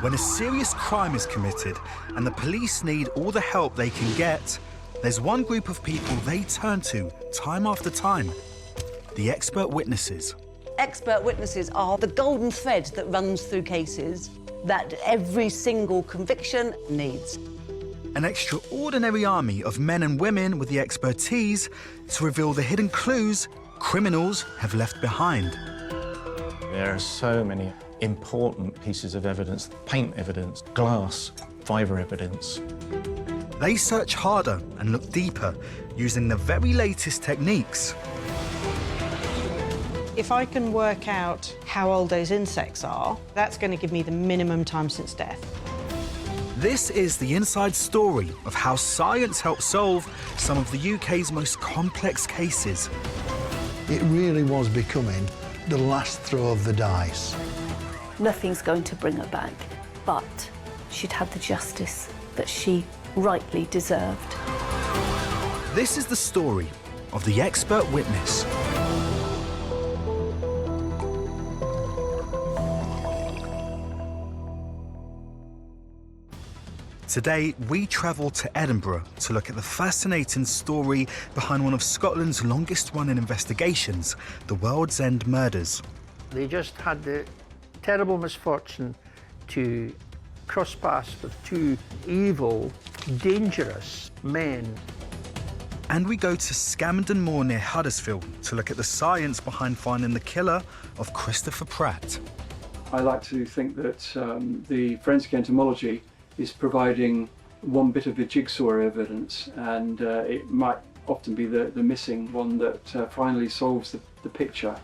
When a serious crime is committed and the police need all the help they can get, there's one group of people they turn to time after time: the expert witnesses. Expert witnesses are the golden thread that runs through cases that every single conviction needs. An extraordinary army of men and women with the expertise to reveal the hidden clues criminals have left behind. There are so many important pieces of evidence: paint evidence, glass, fibre evidence. They search harder and look deeper using the very latest techniques. If I can work out how old those insects are, that's going to give me the minimum time since death. This is the inside story of how science helped solve some of the UK's most complex cases. It really was becoming the last throw of the dice. Nothing's going to bring her back, but she'd had the justice that she rightly deserved. This is the story of the expert witness. Today, we travel to Edinburgh to look at the fascinating story behind one of Scotland's longest-running investigations, the World's End murders. They just had the terrible misfortune to cross paths with two evil, dangerous men. And we go to Scamden Moor near Huddersfield to look at the science behind finding the killer of Christopher Pratt. I like to think that the forensic entomology is providing one bit of the jigsaw evidence, and it might often be the missing one that finally solves the picture.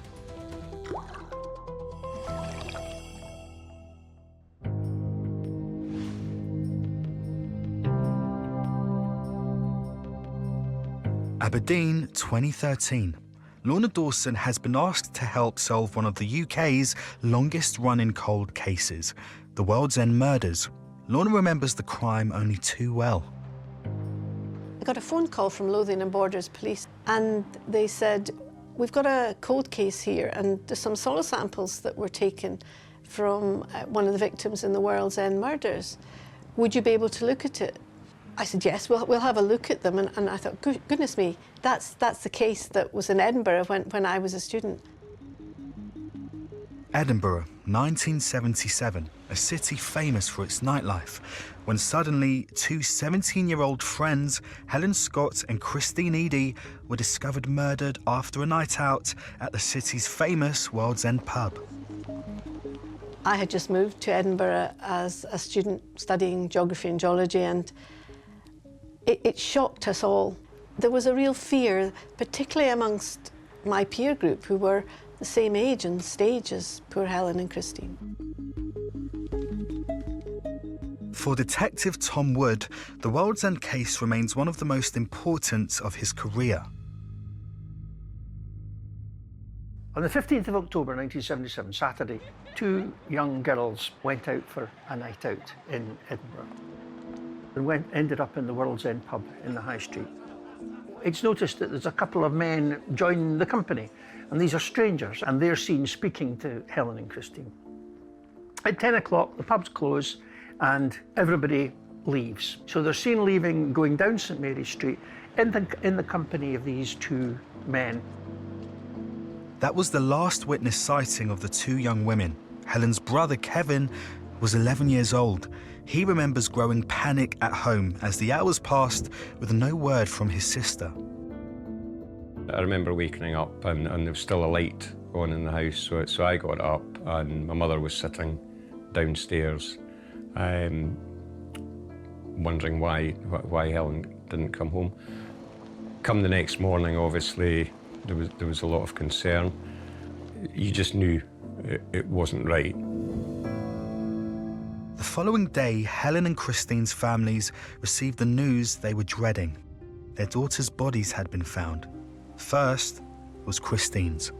Aberdeen, 2013. Lorna Dawson has been asked to help solve one of the UK's longest-running cold cases, the World's End murders. Lorna remembers the crime only too well. I got a phone call from Lothian Borders Police, and they said, we've got a cold case here, and there's some soil samples that were taken from one of the victims in the World's End murders. Would you be able to look at it? I said, yes, we'll have a look at them. And I thought, goodness me, that's the case that was in Edinburgh when I was a student. Edinburgh, 1977, a city famous for its nightlife, when suddenly two 17-year-old friends, Helen Scott and Christine Eady, were discovered murdered after a night out at the city's famous World's End pub. I had just moved to Edinburgh as a student studying geography and geology, and it shocked us all. There was a real fear, particularly amongst my peer group, who were the same age and stage as poor Helen and Christine. For Detective Tom Wood, the World's End case remains one of the most important of his career. On the 15th of October 1977, Saturday, two young girls went out for a night out in Edinburgh and ended up in the World's End pub in the High Street. It's noticed that there's a couple of men join the company, and these are strangers, and they're seen speaking to Helen and Christine. At 10 o'clock, the pub's closed, and everybody leaves. So they're seen leaving, going down St Mary's Street in the company of these two men. That was the last witness sighting of the two young women. Helen's brother, Kevin, was 11 years old. He remembers growing panic at home as the hours passed with no word from his sister. I remember waking up and there was still a light on in the house, so I got up and my mother was sitting downstairs, wondering why Helen didn't come home. Come the next morning, obviously, there was a lot of concern. You just knew it wasn't right. The following day, Helen and Christine's families received the news they were dreading. Their daughters' bodies had been found. First was Christine's.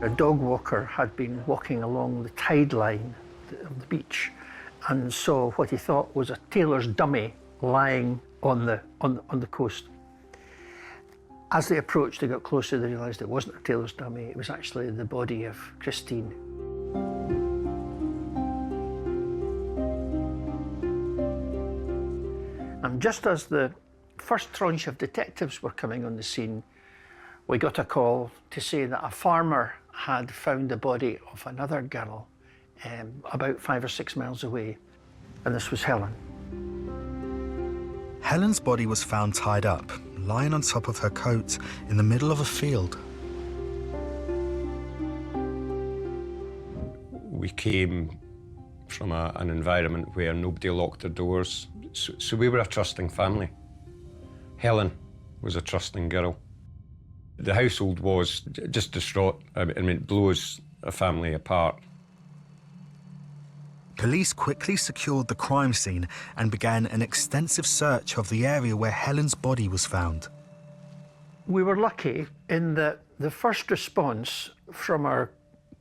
A dog walker had been walking along the tide line of the beach and saw what he thought was a tailor's dummy lying on the coast. As they approached, they got closer, they realised it wasn't a tailor's dummy, it was actually the body of Christine. Just as the first tranche of detectives were coming on the scene, we got a call to say that a farmer had found the body of another girl about 5 or 6 miles away, and this was Helen. Helen's body was found tied up, lying on top of her coat in the middle of a field. We came from an environment where nobody locked their doors, so we were a trusting family. Helen was a trusting girl. The household was just distraught. I mean, it blows a family apart. Police quickly secured the crime scene and began an extensive search of the area where Helen's body was found. We were lucky in that the first response from our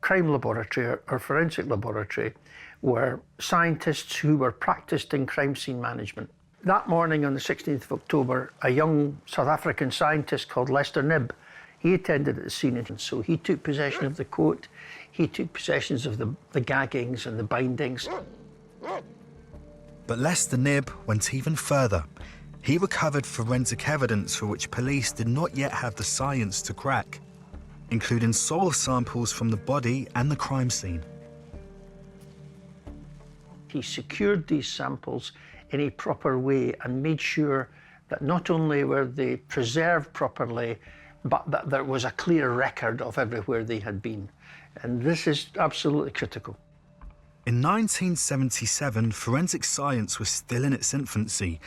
crime laboratory, our forensic laboratory, were scientists who were practiced in crime scene management. That morning on the 16th of October, a young South African scientist called Lester Knibb, he attended at the scene, and so he took possession of the coat, he took possessions of the gaggings and the bindings. But Lester Knibb went even further. He recovered forensic evidence for which police did not yet have the science to crack, including soil samples from the body and the crime scene. He secured these samples in a proper way and made sure that not only were they preserved properly, but that there was a clear record of everywhere they had been. And this is absolutely critical. In 1977, forensic science was still in its infancy.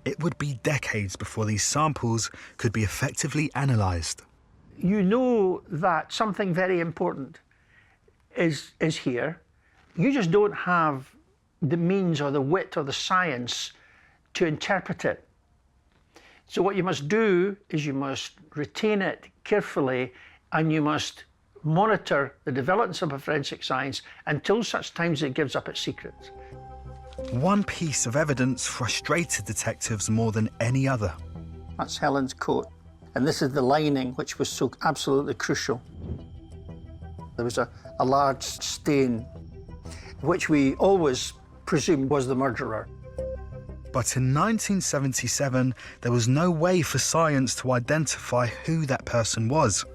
It would be decades before these samples could be effectively analysed. You know that something very important is here. You just don't have the means or the wit or the science to interpret it. So what you must do is you must retain it carefully, and you must monitor the developments of a forensic science until such times it gives up its secrets. One piece of evidence frustrated detectives more than any other. That's Helen's coat, and this is the lining, which was so absolutely crucial. There was a large stain, which we always presumed was the murderer. But in 1977, there was no way for science to identify who that person was.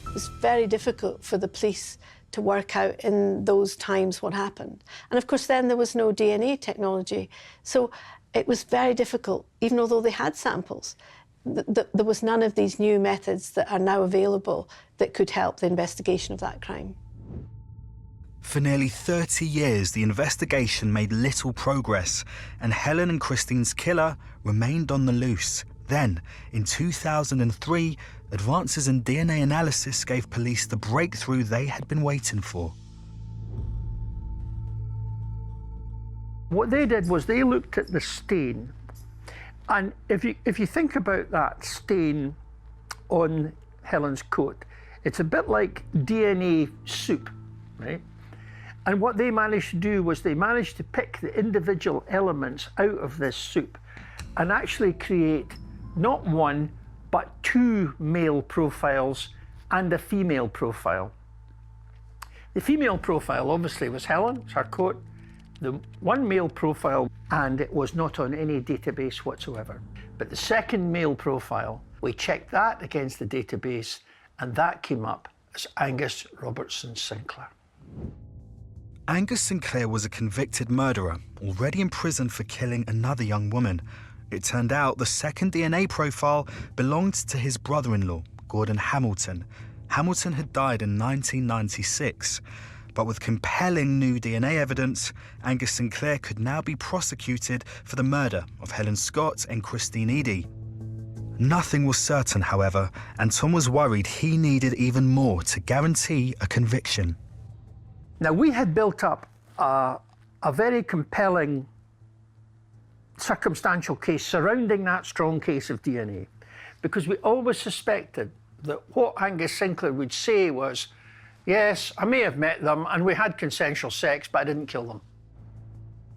It was very difficult for the police to work out in those times what happened. And of course, then there was no DNA technology. So it was very difficult, even although they had samples. There was none of these new methods that are now available that could help the investigation of that crime. For nearly 30 years, the investigation made little progress, and Helen and Christine's killer remained on the loose. Then, in 2003, advances in DNA analysis gave police the breakthrough they had been waiting for. What they did was they looked at the stain, and if you think about that stain on Helen's coat, it's a bit like DNA soup, right? And what they managed to do was they managed to pick the individual elements out of this soup and actually create not one, but 2 male profiles and a female profile. The female profile obviously was Helen, it's her coat. The one male profile, and it was not on any database whatsoever. But the second male profile, we checked that against the database, and that came up as Angus Robertson Sinclair. Angus Sinclair was a convicted murderer, already in prison for killing another young woman. It turned out the second DNA profile belonged to his brother-in-law, Gordon Hamilton. Hamilton had died in 1996. But with compelling new DNA evidence, Angus Sinclair could now be prosecuted for the murder of Helen Scott and Christine Eady. Nothing was certain, however, and Tom was worried he needed even more to guarantee a conviction. Now, we had built up a very compelling circumstantial case surrounding that strong case of DNA, because we always suspected that what Angus Sinclair would say was, yes, I may have met them and we had consensual sex, but I didn't kill them.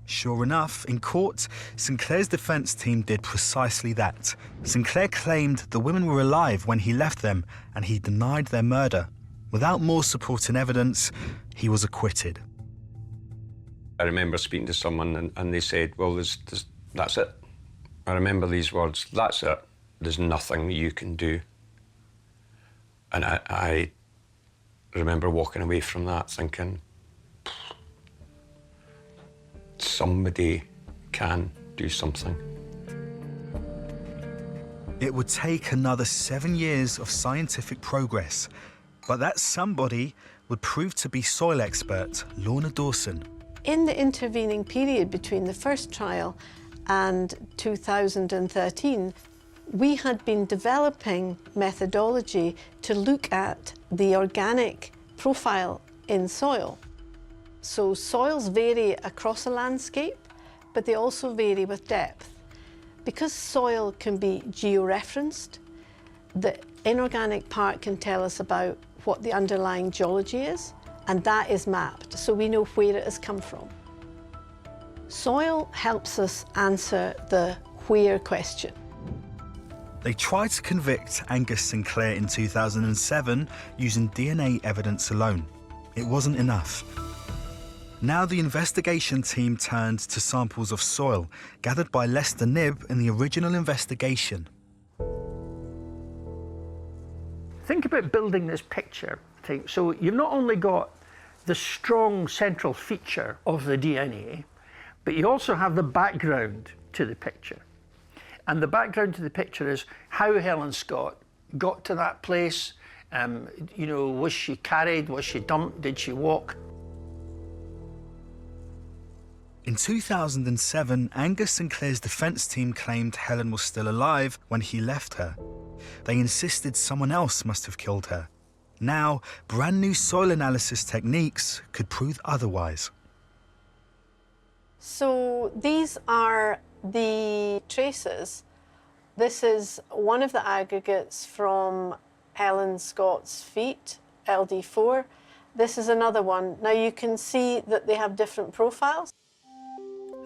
Sure enough, in court, Sinclair's defense team did precisely that. Sinclair claimed the women were alive when he left them, and he denied their murder. Without more supporting evidence, he was acquitted. I remember speaking to someone and they said, well, that's it. I remember these words, "That's it, there's nothing you can do." And I remember walking away from that thinking, somebody can do something. It would take another 7 years of scientific progress, but that somebody would prove to be soil expert Lorna Dawson. In the intervening period between the first trial and 2013, we had been developing methodology to look at the organic profile in soil. So soils vary across a landscape, but they also vary with depth. Because soil can be georeferenced, the inorganic part can tell us about what the underlying geology is, and that is mapped, so we know where it has come from. Soil helps us answer the where question. They tried to convict Angus Sinclair in 2007 using DNA evidence alone. It wasn't enough. Now the investigation team turned to samples of soil gathered by Lester Knibb in the original investigation. Think about building this picture. So you've not only got the strong central feature of the DNA, but you also have the background to the picture. And the background to the picture is how Helen Scott got to that place. You know, was she carried? Was she dumped? Did she walk? In 2007, Angus Sinclair's defence team claimed Helen was still alive when he left her. They insisted someone else must have killed her. Now, brand new soil analysis techniques could prove otherwise. So these are the traces. This is one of the aggregates from Helen Scott's feet, LD4. This is another one. Now you can see that they have different profiles.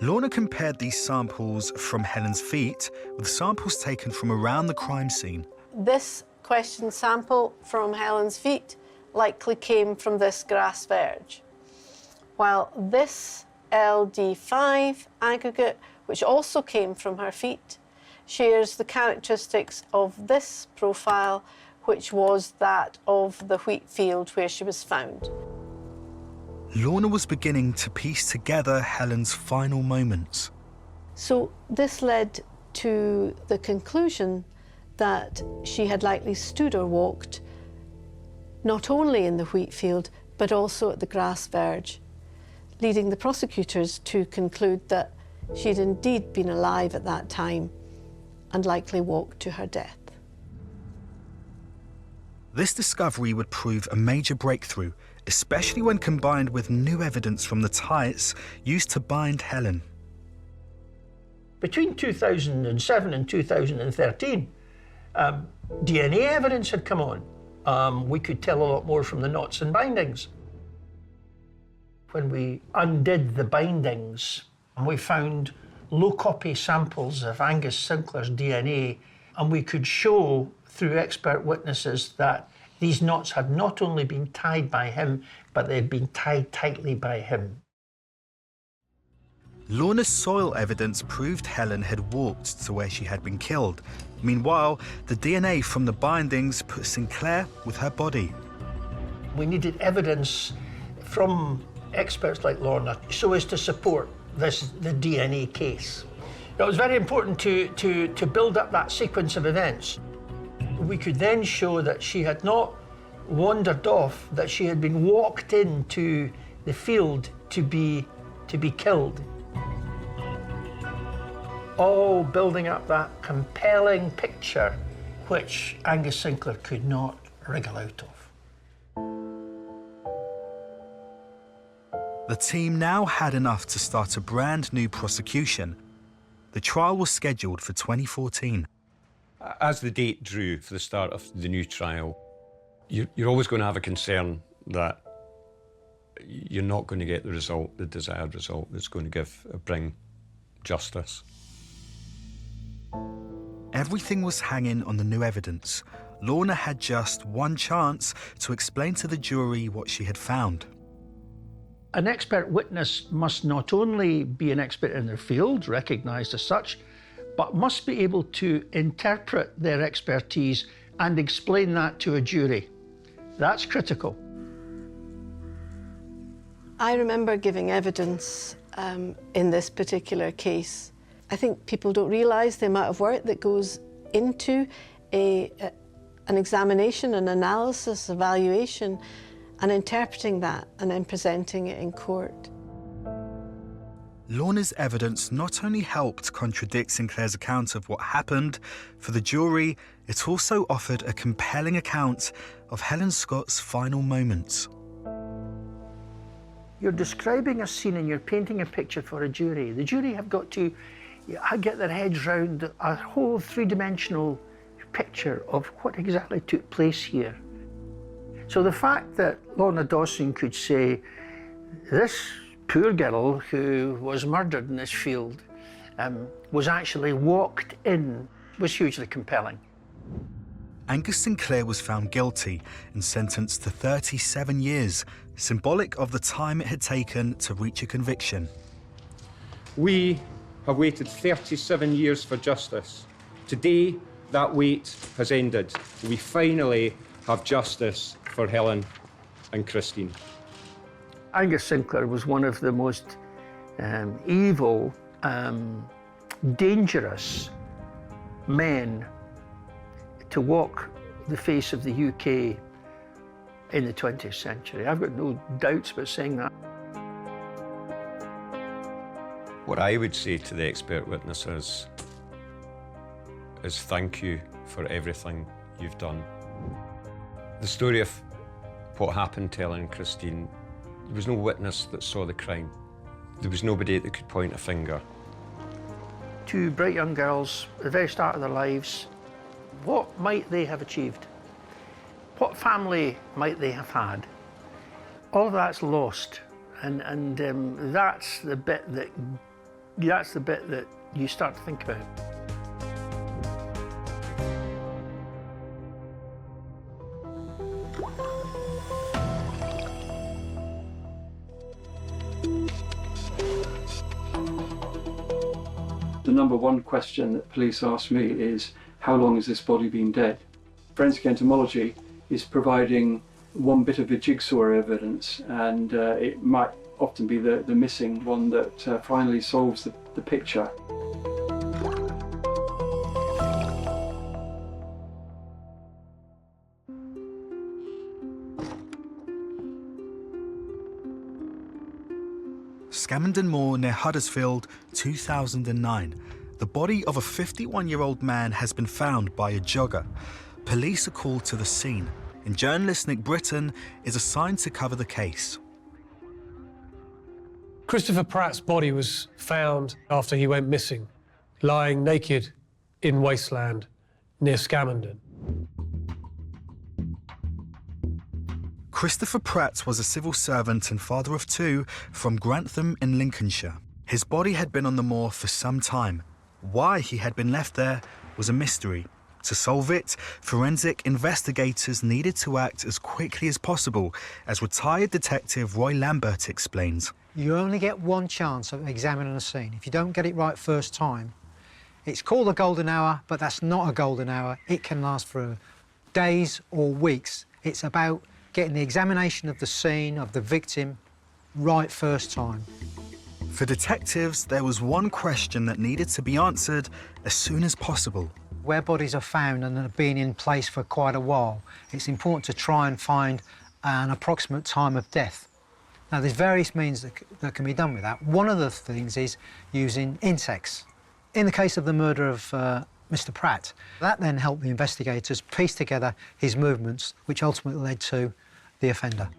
Lorna compared these samples from Helen's feet with samples taken from around the crime scene. This question sample from Helen's feet likely came from this grass verge, while this LD5 aggregate, which also came from her feet, shares the characteristics of this profile, which was that of the wheat field where she was found. Lorna was beginning to piece together Helen's final moments. So this led to the conclusion that she had likely stood or walked not only in the wheat field, but also at the grass verge, leading the prosecutors to conclude that she'd indeed been alive at that time and likely walked to her death. This discovery would prove a major breakthrough, especially when combined with new evidence from the tights used to bind Helen. Between 2007 and 2013, DNA evidence had come on. We could tell a lot more from the knots and bindings. When we undid the bindings, we found low copy samples of Angus Sinclair's DNA, and we could show through expert witnesses that these knots had not only been tied by him, but they had been tied tightly by him. Lorna's soil evidence proved Helen had walked to where she had been killed. Meanwhile, the DNA from the bindings put Sinclair with her body. We needed evidence from experts like Lorna so as to support the DNA case. It was very important to build up that sequence of events. We could then show that she had not wandered off, that she had been walked into the field to be killed. All building up that compelling picture which Angus Sinclair could not wriggle out of. The team now had enough to start a brand new prosecution. The trial was scheduled for 2014. As the date drew for the start of the new trial, you're always going to have a concern that you're not going to get the result, the desired result that's going to bring justice. Everything was hanging on the new evidence. Lorna had just one chance to explain to the jury what she had found. An expert witness must not only be an expert in their field, recognised as such, but must be able to interpret their expertise and explain that to a jury. That's critical. I remember giving evidence in this particular case. I think people don't realise the amount of work that goes into an examination, an analysis, evaluation, and interpreting that and then presenting it in court. Lorna's evidence not only helped contradict Sinclair's account of what happened, for the jury, it also offered a compelling account of Helen Scott's final moments. You're describing a scene and you're painting a picture for a jury. The jury have got to get their heads round a whole three-dimensional picture of what exactly took place here. So the fact that Lorna Dawson could say, this poor girl who was murdered in this field was actually walked in, was hugely compelling. Angus Sinclair was found guilty and sentenced to 37 years, symbolic of the time it had taken to reach a conviction. We have waited 37 years for justice. Today, that wait has ended. We finally have justice for Helen and Christine. Angus Sinclair was one of the most evil, dangerous men to walk the face of the UK in the 20th century. I've got no doubts about saying that. What I would say to the expert witnesses is thank you for everything you've done. The story of what happened to Helen and Christine, there was no witness that saw the crime. There was nobody that could point a finger. Two bright young girls at the very start of their lives, what might they have achieved? What family might they have had? All of that's lost, and that's the bit that you start to think about. The number one question that police ask me is, how long has this body been dead? Forensic entomology is providing one bit of the jigsaw evidence, and it might often be the missing one that finally solves the picture. Scamenden Moor near Huddersfield, 2009. The body of a 51-year-old man has been found by a jogger. Police are called to the scene, and journalist Nick Britton is assigned to cover the case. Christopher Pratt's body was found after he went missing, lying naked in wasteland near Scamenden. Christopher Pratt was a civil servant and father of two from Grantham in Lincolnshire. His body had been on the moor for some time. Why he had been left there was a mystery. To solve it, forensic investigators needed to act as quickly as possible, as retired detective Roy Lambert explains. You only get one chance of examining a scene. If you don't get it right first time, it's called a golden hour, but that's not a golden hour. It can last for days or weeks. It's about getting the examination of the scene, of the victim, right first time. For detectives, there was one question that needed to be answered as soon as possible. Where bodies are found and have been in place for quite a while, it's important to try and find an approximate time of death. Now, there's various means that can be done with that. One of the things is using insects. In the case of the murder of Mr. Pratt, that then helped the investigators piece together his movements, which ultimately led to the offender.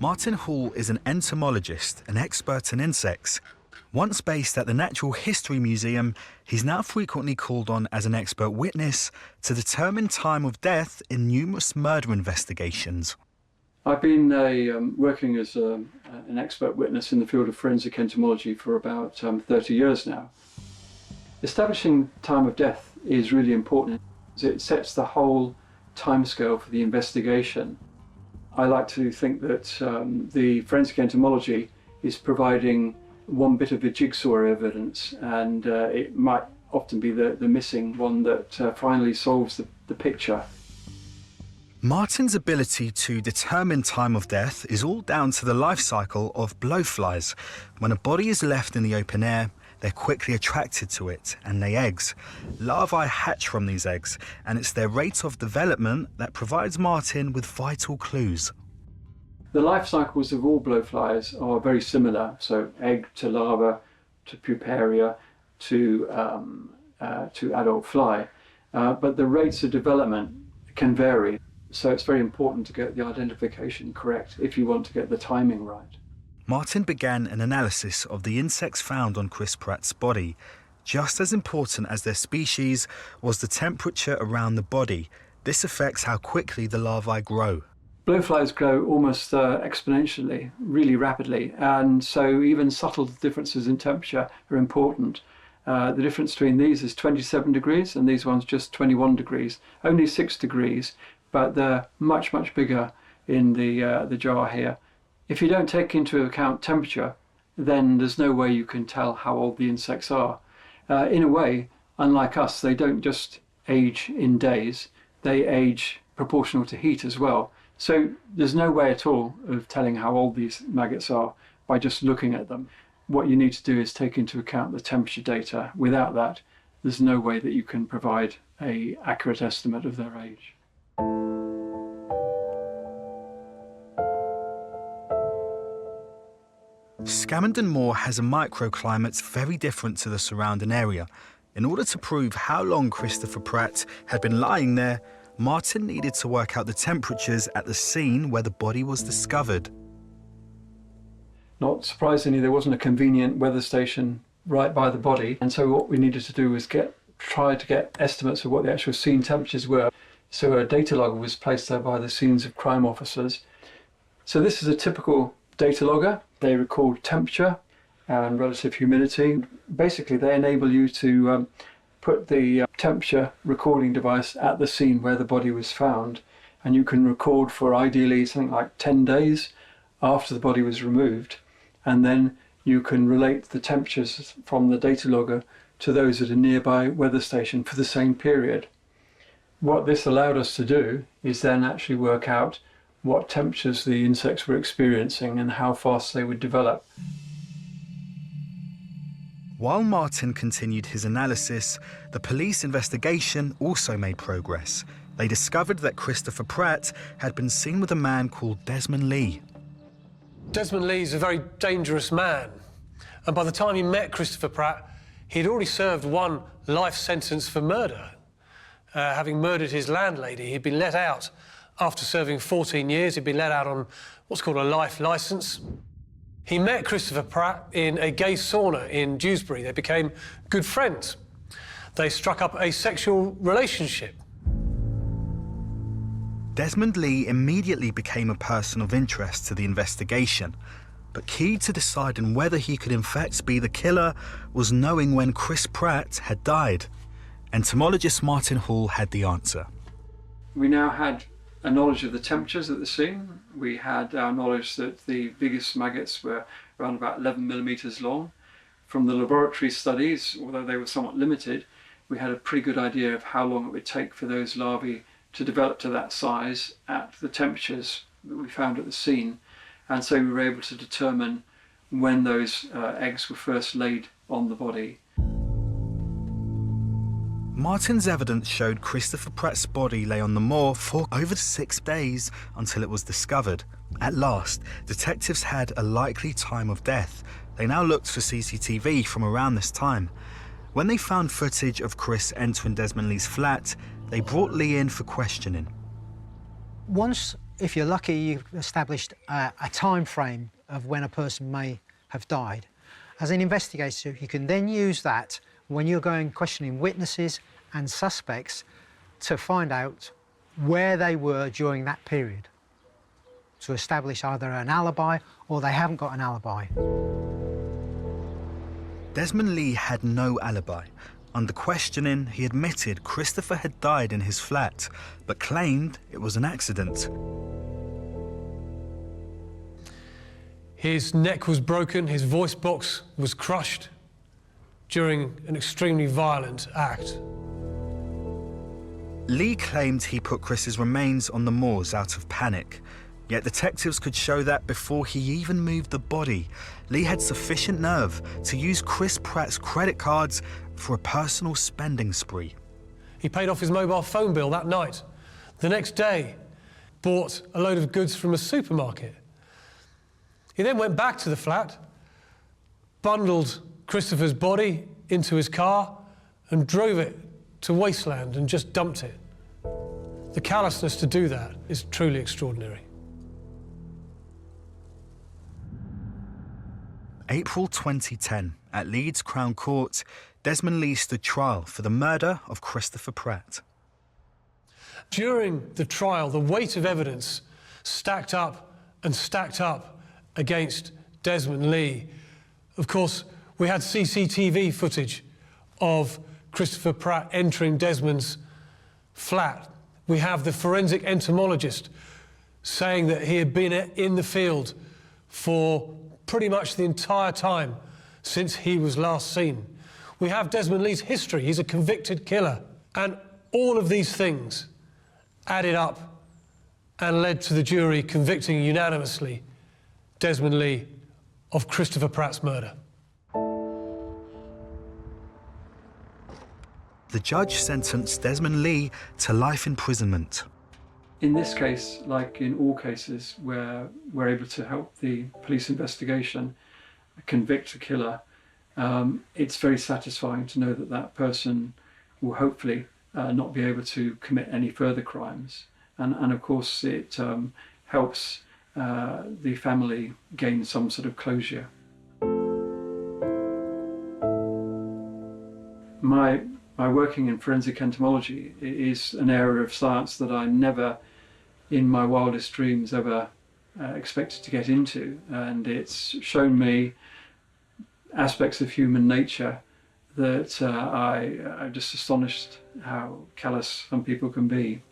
Martin Hall is an entomologist, an expert in insects. Once based at the Natural History Museum, he's now frequently called on as an expert witness to determine time of death in numerous murder investigations. I've been working as an expert witness in the field of forensic entomology for about 30 years now. Establishing time of death is really important. It sets the whole timescale for the investigation. I like to think that the forensic entomology is providing one bit of the jigsaw evidence, and it might often be the missing one that finally solves the picture. Martin's ability to determine time of death is all down to the life cycle of blowflies. When a body is left in the open air, they're quickly attracted to it and lay eggs. Larvae hatch from these eggs, and it's their rate of development that provides Martin with vital clues. The life cycles of all blowflies are very similar, so egg to larva to puparia to adult fly, but the rates of development can vary. So it's very important to get the identification correct if you want to get the timing right. Martin began an analysis of the insects found on Chris Pratt's body. Just as important as their species was the temperature around the body. This affects how quickly the larvae grow. Blowflies grow almost exponentially, really rapidly, and so even subtle differences in temperature are important. The difference between these is 27 degrees and these ones just 21 degrees, only 6 degrees, but they're much, much bigger in the jar here. If you don't take into account temperature, then there's no way you can tell how old the insects are. In a way, unlike us, they don't just age in days, they age proportional to heat as well. So there's no way at all of telling how old these maggots are by just looking at them. What you need to do is take into account the temperature data. Without that, there's no way that you can provide an accurate estimate of their age. Scamandon Moor has a microclimate very different to the surrounding area. In order to prove how long Christopher Pratt had been lying there, Martin needed to work out the temperatures at the scene where the body was discovered. Not surprisingly, there wasn't a convenient weather station right by the body, and so what we needed to do was try to get estimates of what the actual scene temperatures were. So a data logger was placed there by the scenes of crime officers. So this is a typical data logger. They record temperature and relative humidity. Basically, they enable you to put the temperature recording device at the scene where the body was found, and you can record for ideally something like 10 days after the body was removed, and then you can relate the temperatures from the data logger to those at a nearby weather station for the same period. What this allowed us to do is then actually work out what temperatures the insects were experiencing and how fast they would develop. While Martin continued his analysis, the police investigation also made progress. They discovered that Christopher Pratt had been seen with a man called Desmond Lee. Desmond Lee's a very dangerous man, and by the time he met Christopher Pratt, he'd already served one life sentence for murder. Having murdered his landlady, he'd been let out after serving 14 years. He'd been let out on what's called a life licence. He met Christopher Pratt in a gay sauna in Dewsbury. They became good friends. They struck up a sexual relationship. Desmond Lee immediately became a person of interest to the investigation, but key to deciding whether he could in fact be the killer was knowing when Chris Pratt had died. Entomologist Martin Hall had the answer. We now had a knowledge of the temperatures at the scene. We had our knowledge that the biggest maggots were around about 11 millimetres long. From the laboratory studies, although they were somewhat limited, we had a pretty good idea of how long it would take for those larvae to develop to that size at the temperatures that we found at the scene. And so we were able to determine when those eggs were first laid on the body. Martin's evidence showed Christopher Pratt's body lay on the moor for over 6 days until it was discovered. At last, detectives had a likely time of death. They now looked for CCTV from around this time. When they found footage of Chris entering Desmond Lee's flat, they brought Lee in for questioning. Once, if you're lucky, you've established a time frame of when a person may have died. As an investigator, you can then use that when you're going questioning witnesses and suspects to find out where they were during that period, to establish either an alibi or they haven't got an alibi. Desmond Lee had no alibi. Under questioning, he admitted Christopher had died in his flat, but claimed it was an accident. His neck was broken, his voice box was crushed during an extremely violent act. Lee claimed he put Chris's remains on the moors out of panic. Yet detectives could show that before he even moved the body, Lee had sufficient nerve to use Chris Pratt's credit cards for a personal spending spree. He paid off his mobile phone bill that night. The next day, bought a load of goods from a supermarket. He then went back to the flat, bundled Christopher's body into his car and drove it to wasteland and just dumped it. The callousness to do that is truly extraordinary. April 2010, at Leeds Crown Court, Desmond Lee stood trial for the murder of Christopher Pratt. During the trial, the weight of evidence stacked up and stacked up against Desmond Lee. Of course, we had CCTV footage of Christopher Pratt entering Desmond's flat. We have the forensic entomologist saying that he had been in the field for pretty much the entire time since he was last seen. We have Desmond Lee's history. He's a convicted killer. And all of these things added up and led to the jury convicting unanimously Desmond Lee of Christopher Pratt's murder. The judge sentenced Desmond Lee to life imprisonment. In this case, like in all cases where we're able to help the police investigation convict a killer, it's very satisfying to know that that person will hopefully not be able to commit any further crimes. And of course, it helps the family gain some sort of closure. My working in forensic entomology is an area of science that I never, in my wildest dreams, ever expected to get into. And it's shown me aspects of human nature that I'm just astonished how callous some people can be.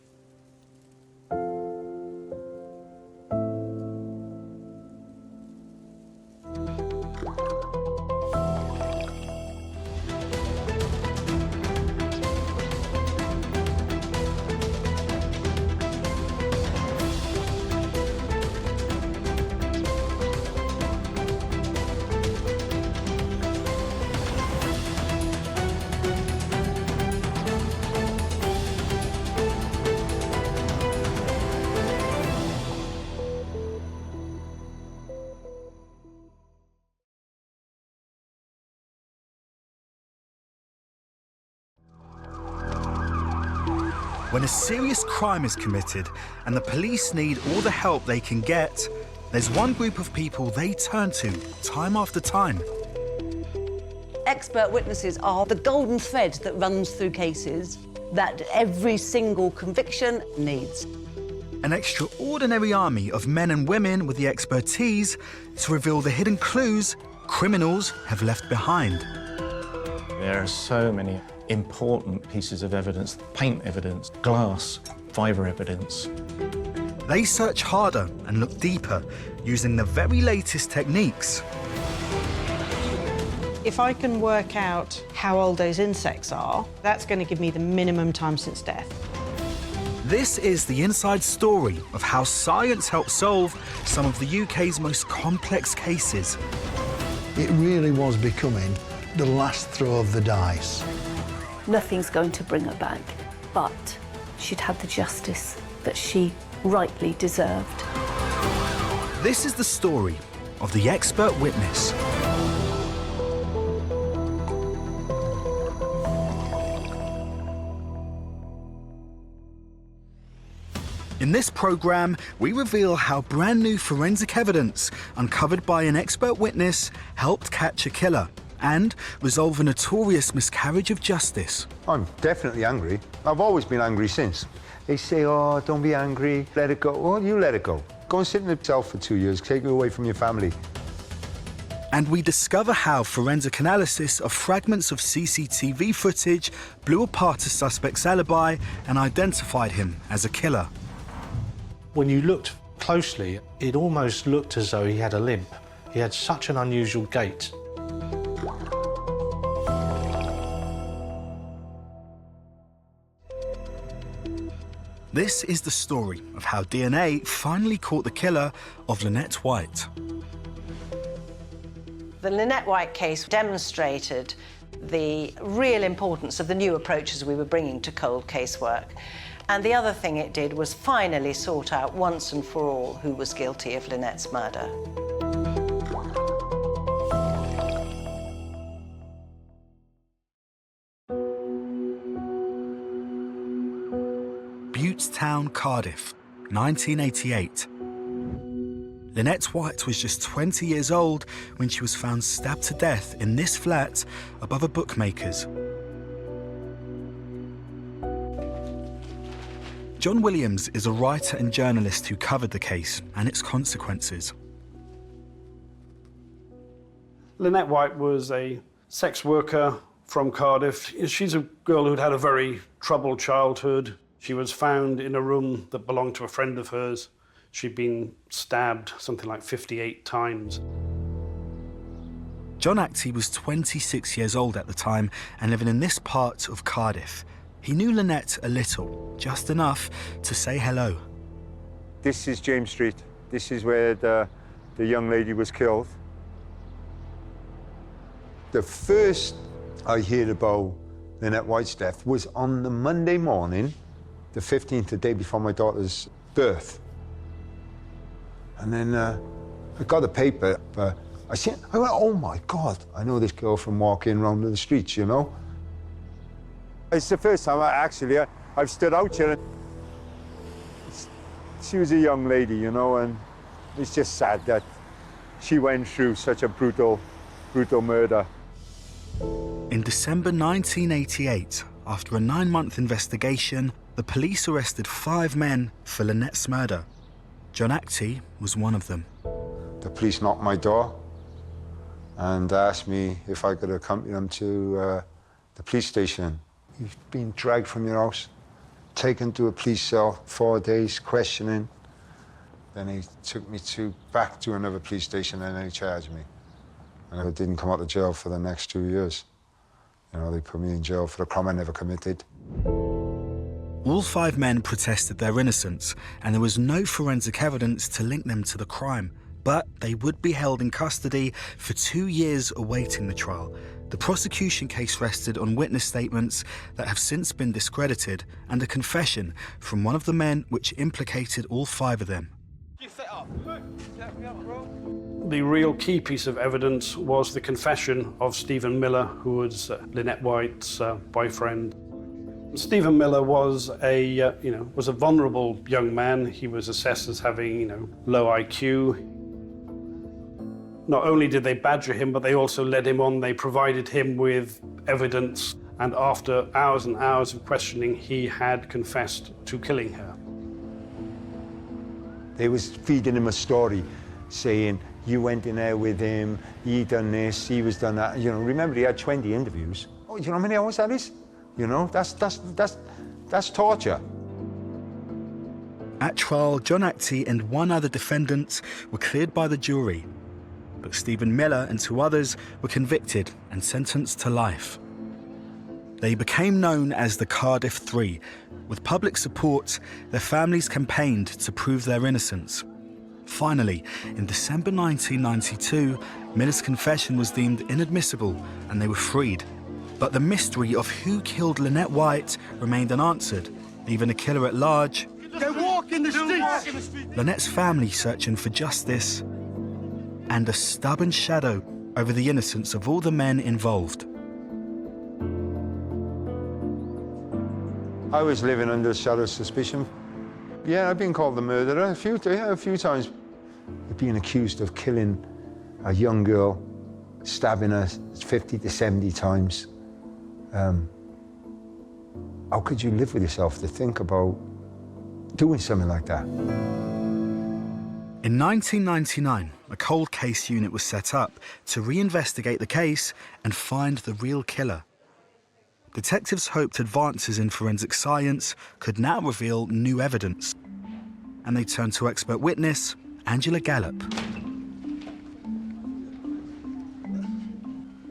When a serious crime is committed and the police need all the help they can get, there's one group of people they turn to time after time. Expert witnesses are the golden thread that runs through cases that every single conviction needs. An extraordinary army of men and women with the expertise to reveal the hidden clues criminals have left behind. There are so many important pieces of evidence: paint evidence, glass, fibre evidence. They search harder and look deeper using the very latest techniques. If I can work out how old those insects are, that's going to give me the minimum time since death. This is the inside story of how science helps solve some of the UK's most complex cases. It really was becoming the last throw of the dice. Nothing's going to bring her back, but she'd had the justice that she rightly deserved. This is the story of the expert witness. In this programme, we reveal how brand new forensic evidence uncovered by an expert witness helped catch a killer and resolve a notorious miscarriage of justice. I'm definitely angry. I've always been angry since. They say, oh, don't be angry, let it go. Well, you let it go. Go and sit in the cell for 2 years, take you away from your family. And we discover how forensic analysis of fragments of CCTV footage blew apart a suspect's alibi and identified him as a killer. When you looked closely, it almost looked as though he had a limp. He had such an unusual gait. This is the story of how DNA finally caught the killer of Lynette White. The Lynette White case demonstrated the real importance of the new approaches we were bringing to cold case work. And the other thing it did was finally sort out once and for all who was guilty of Lynette's murder. Town, Cardiff, 1988. Lynette White was just 20 years old when she was found stabbed to death in this flat above a bookmaker's. John Williams is a writer and journalist who covered the case and its consequences. Lynette White was a sex worker from Cardiff. She's a girl who'd had a very troubled childhood. She was found in a room that belonged to a friend of hers. She'd been stabbed something like 58 times. John Actie was 26 years old at the time and living in this part of Cardiff. He knew Lynette a little, just enough to say hello. This is James Street. This is where the young lady was killed. The first I heard about Lynette White's death was on the Monday morning, the 15th, the day before my daughter's birth. And then I got the paper, but I went, oh my God, I know this girl from walking around the streets, you know? It's the first time I've stood out here. She was a young lady, you know, and it's just sad that she went through such a brutal murder. In December 1988, after a 9-month investigation, the police arrested 5 men for Lynette's murder. John Actie was one of them. The police knocked my door and asked me if I could accompany them to the police station. You've been dragged from your house, taken to a police cell, 4 days, questioning. Then he took me back to another police station and then he charged me. And I didn't come out of jail for the next 2 years. You know, they put me in jail for a crime I never committed. All 5 men protested their innocence, and there was no forensic evidence to link them to the crime. But they would be held in custody for 2 years awaiting the trial. The prosecution case rested on witness statements that have since been discredited and a confession from one of the men which implicated all 5 of them. The real key piece of evidence was the confession of Stephen Miller, who was Lynette White's boyfriend. Stephen Miller was a vulnerable young man. He was assessed as having, low IQ. Not only did they badger him, but they also led him on. They provided him with evidence, and after hours and hours of questioning, he had confessed to killing her. They was feeding him a story, saying, you went in there with him, he done this, he was done that. Remember, he had 20 interviews. Oh, you know how many hours that is? That's torture. At trial, John Actie and 1 other defendant were cleared by the jury, but Stephen Miller and 2 others were convicted and sentenced to life. They became known as the Cardiff Three. With public support, their families campaigned to prove their innocence. Finally, in December 1992, Miller's confession was deemed inadmissible and they were freed. But the mystery of who killed Lynette White remained unanswered, leaving a killer at large. They walk in the streets! Lynette's family searching for justice, and a stubborn shadow over the innocence of all the men involved. I was living under a shadow of suspicion. Yeah, I've been called the murderer a few times. Being accused of killing a young girl, stabbing her 50 to 70 times. How could you live with yourself to think about doing something like that? In 1999, a cold case unit was set up to reinvestigate the case and find the real killer. Detectives hoped advances in forensic science could now reveal new evidence. And they turned to expert witness Angela Gallup.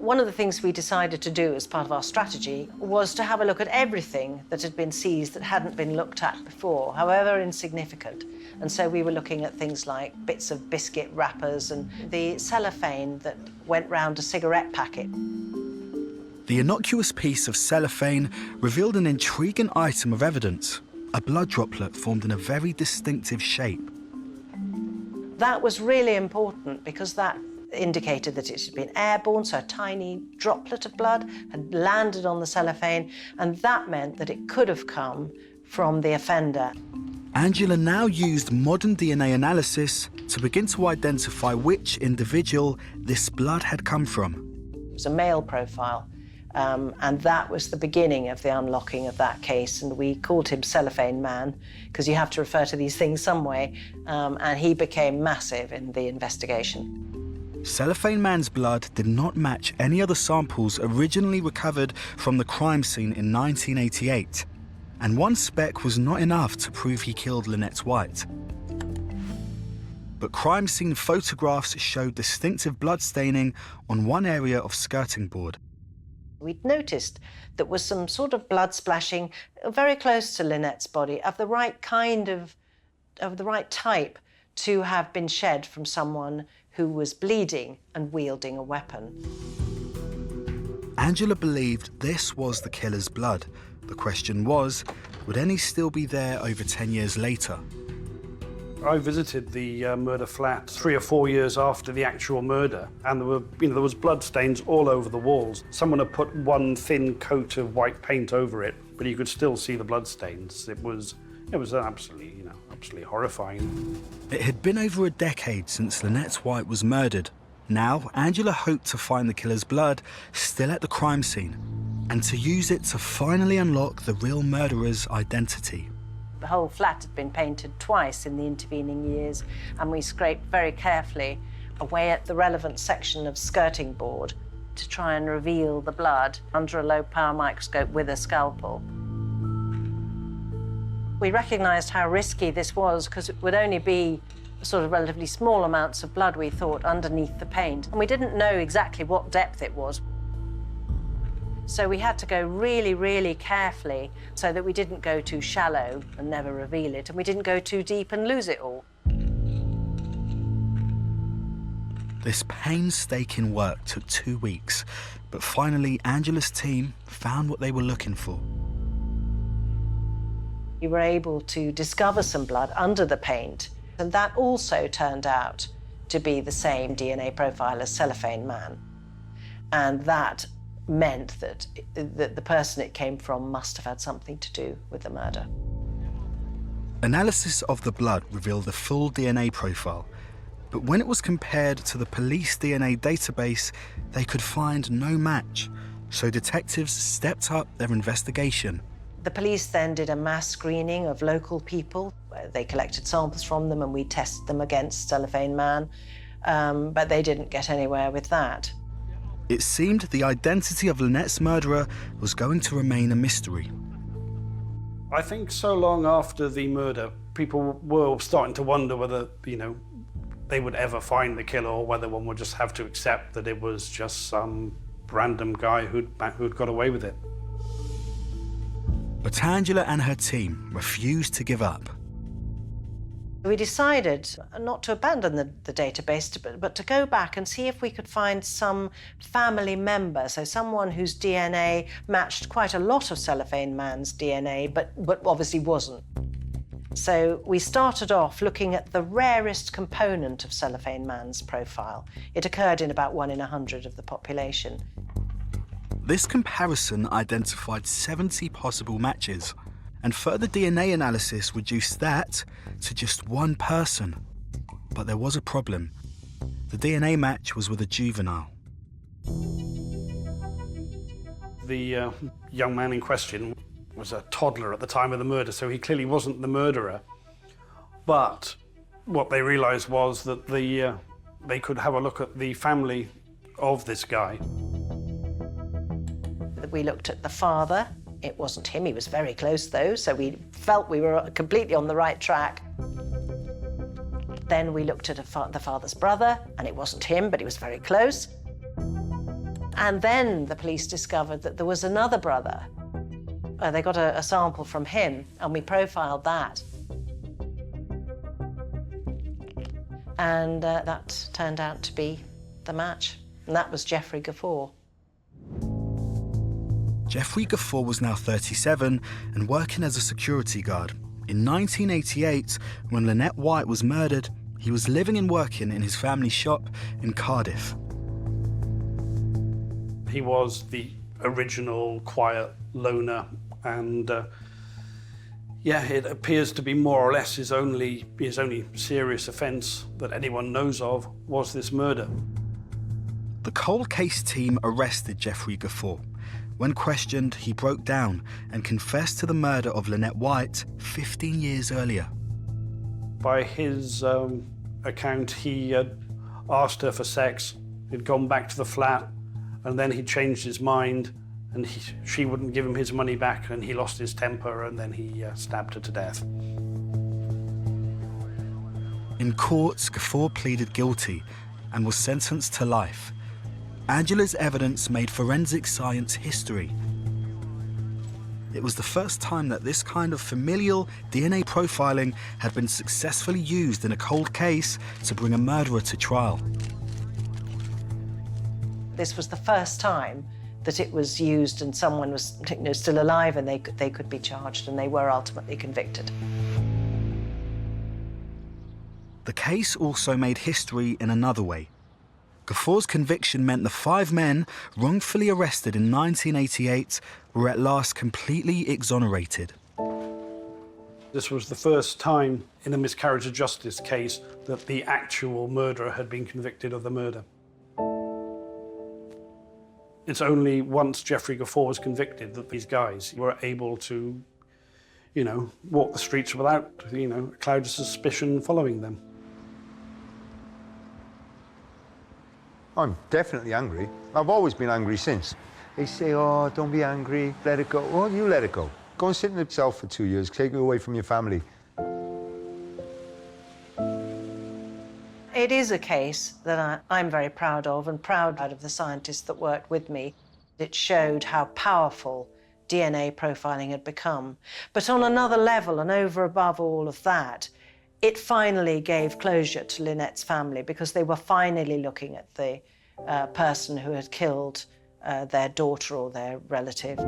One of the things we decided to do as part of our strategy was to have a look at everything that had been seized that hadn't been looked at before, however insignificant. And so we were looking at things like bits of biscuit wrappers and the cellophane that went round a cigarette packet. The innocuous piece of cellophane revealed an intriguing item of evidence, a blood droplet formed in a very distinctive shape. That was really important because that indicated that it had been airborne, so a tiny droplet of blood had landed on the cellophane, and that meant that it could have come from the offender. Angela now used modern DNA analysis to begin to identify which individual this blood had come from. It was a male profile, and that was the beginning of the unlocking of that case, and we called him Cellophane Man, because you have to refer to these things some way, and he became massive in the investigation. Cellophane Man's blood did not match any other samples originally recovered from the crime scene in 1988, and one speck was not enough to prove he killed Lynette White. But crime scene photographs showed distinctive blood staining on one area of skirting board. We'd noticed there was some sort of blood splashing very close to Lynette's body, of the right kind of the right type to have been shed from someone who was bleeding and wielding a weapon. Angela believed this was the killer's blood. The question was, would any still be there over 10 years later? I visited the murder flat 3 or 4 years after the actual murder, and there was blood stains all over the walls. Someone had put one thin coat of white paint over it, but you could still see the blood stains. It was absolutely, absolutely horrifying. It had been over a decade since Lynette White was murdered. Now, Angela hoped to find the killer's blood still at the crime scene and to use it to finally unlock the real murderer's identity. The whole flat had been painted twice in the intervening years, and we scraped very carefully away at the relevant section of skirting board to try and reveal the blood under a low-power microscope with a scalpel. We recognised how risky this was because it would only be sort of relatively small amounts of blood, we thought, underneath the paint. And we didn't know exactly what depth it was. So we had to go really, really carefully so that we didn't go too shallow and never reveal it, and we didn't go too deep and lose it all. This painstaking work took 2 weeks, but finally Angela's team found what they were looking for. We were able to discover some blood under the paint, and that also turned out to be the same DNA profile as Cellophane Man. And that meant that the person it came from must have had something to do with the murder. Analysis of the blood revealed the full DNA profile, but when it was compared to the police DNA database, they could find no match, so detectives stepped up their investigation. The police then did a mass screening of local people. They collected samples from them and we tested them against Cellophane Man, but they didn't get anywhere with that. It seemed the identity of Lynette's murderer was going to remain a mystery. I think so long after the murder, people were starting to wonder whether, they would ever find the killer, or whether one would just have to accept that it was just some random guy who'd got away with it. But Angela and her team refused to give up. We decided not to abandon the database, but to go back and see if we could find some family member, so someone whose DNA matched quite a lot of Cellophane Man's DNA, but obviously wasn't. So we started off looking at the rarest component of Cellophane Man's profile. It occurred in about 1 in 100 of the population. This comparison identified 70 possible matches, and further DNA analysis reduced that to just one person. But there was a problem. The DNA match was with a juvenile. The young man in question was a toddler at the time of the murder, so he clearly wasn't the murderer. But what they realised was that they could have a look at the family of this guy. We looked at the father. It wasn't him, he was very close though, so we felt we were completely on the right track. Then we looked at the father's brother, and it wasn't him, but he was very close. And then the police discovered that there was another brother. They got a sample from him, and we profiled that. And that turned out to be the match, and that was Geoffrey Gafoor. Geoffrey Gafoor was now 37 and working as a security guard. In 1988, when Lynette White was murdered, he was living and working in his family shop in Cardiff. He was the original quiet loner, and yeah, it appears to be more or less his only serious offence that anyone knows of was this murder. The cold case team arrested Geoffrey Gafoor. When questioned, he broke down and confessed to the murder of Lynette White 15 years earlier. By his account, he had asked her for sex, he'd gone back to the flat, and then he changed his mind, and she wouldn't give him his money back, and he lost his temper, and then he stabbed her to death. In court, Gafoor pleaded guilty and was sentenced to life. Angela's evidence made forensic science history. It was the first time that this kind of familial DNA profiling had been successfully used in a cold case to bring a murderer to trial. This was the first time that it was used and someone was still alive and they could be charged, and they were ultimately convicted. The case also made history in another way. Gafoor's conviction meant the 5 men wrongfully arrested in 1988 were at last completely exonerated. This was the first time in a miscarriage of justice case that the actual murderer had been convicted of the murder. It's only once Geoffrey Gafoor was convicted that these guys were able to, walk the streets without, a cloud of suspicion following them. I'm definitely angry. I've always been angry since. They say, oh, don't be angry, let it go. Well, you let it go. Go and sit in the cell for 2 years, take it away from your family. It is a case that I'm very proud of, and proud of the scientists that worked with me. It showed how powerful DNA profiling had become. But on another level, and over above all of that, it finally gave closure to Lynette's family, because they were finally looking at the person who had killed their daughter or their relative.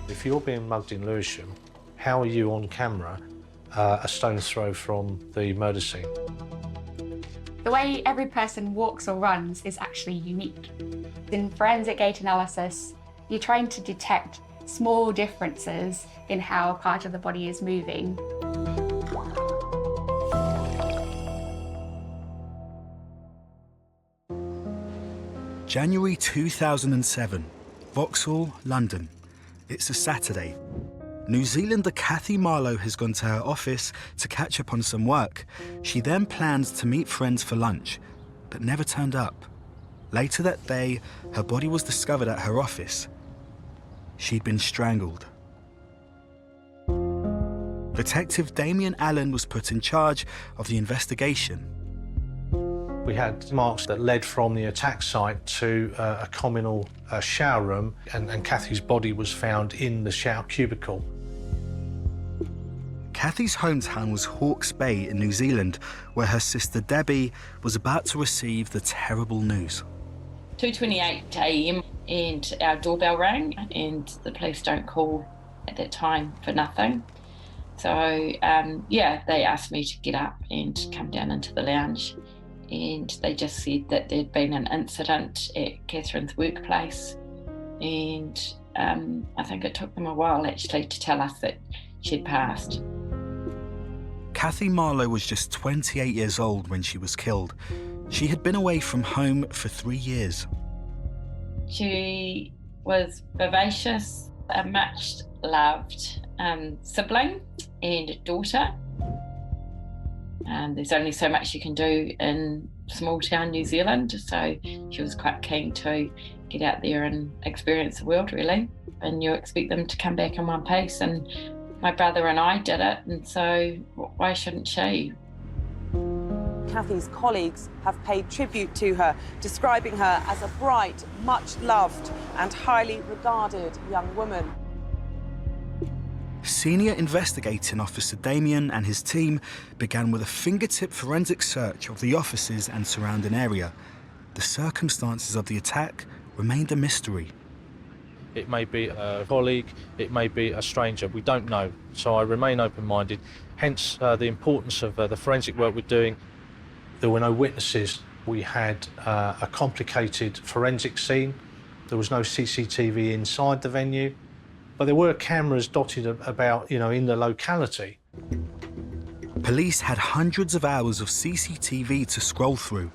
If you're being mugged in Lewisham, how are you on camera a stone's throw from the murder scene? The way every person walks or runs is actually unique. In forensic gait analysis, you're trying to detect small differences in how a part of the body is moving. January 2007, Vauxhall, London. It's a Saturday. New Zealander Kathy Marlowe has gone to her office to catch up on some work. She then plans to meet friends for lunch, but never turned up. Later that day, her body was discovered at her office. She'd been strangled. Detective Damien Allen was put in charge of the investigation. We had marks that led from the attack site to a communal shower room, and Kathy's body was found in the shower cubicle. Kathy's hometown was Hawke's Bay in New Zealand, where her sister Debbie was about to receive the terrible news. 2:28 a.m. and our doorbell rang, and the police don't call at that time for nothing. So, they asked me to get up and come down into the lounge, and they just said that there'd been an incident at Catherine's workplace, and I think it took them a while actually to tell us that she'd passed. Kathy Marlowe was just 28 years old when she was killed. She had been away from home for 3 years. She was vivacious, a much loved sibling and daughter. There's only so much you can do in small town New Zealand, so she was quite keen to get out there and experience the world, really. And you expect them to come back in one piece. And my brother and I did it, and so why shouldn't she? Cathy's colleagues have paid tribute to her, describing her as a bright, much-loved and highly regarded young woman. Senior investigating officer Damien and his team began with a fingertip forensic search of the offices and surrounding area. The circumstances of the attack remained a mystery. It may be a colleague, it may be a stranger, we don't know. So I remain open-minded, hence the importance of the forensic work we're doing. There were no witnesses. We had a complicated forensic scene. There was no CCTV inside the venue, but there were cameras dotted about, in the locality. Police had hundreds of hours of CCTV to scroll through,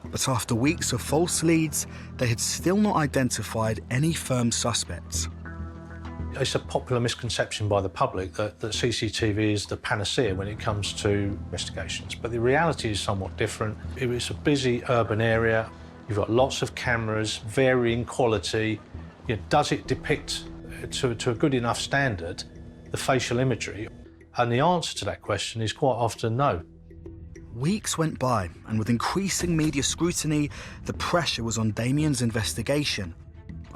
but after weeks of false leads, they had still not identified any firm suspects. It's a popular misconception by the public that CCTV is the panacea when it comes to investigations, but the reality is somewhat different. It's a busy urban area, you've got lots of cameras, varying quality. Does it depict to a good enough standard the facial imagery? And the answer to that question is quite often no. Weeks went by, and with increasing media scrutiny, the pressure was on Damien's investigation.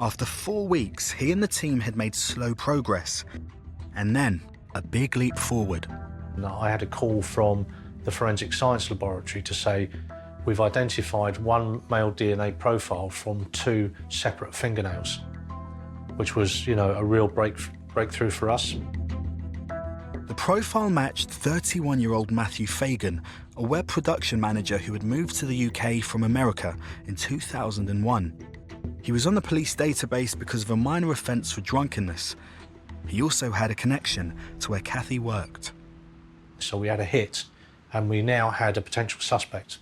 After 4 weeks, he and the team had made slow progress, and then a big leap forward. I had a call from the Forensic Science Laboratory to say, we've identified one male DNA profile from 2 separate fingernails, which was, a real breakthrough for us. The profile matched 31-year-old Matthew Fagan, a web production manager who had moved to the UK from America in 2001. He was on the police database because of a minor offence for drunkenness. He also had a connection to where Cathy worked. So we had a hit, and we now had a potential suspect.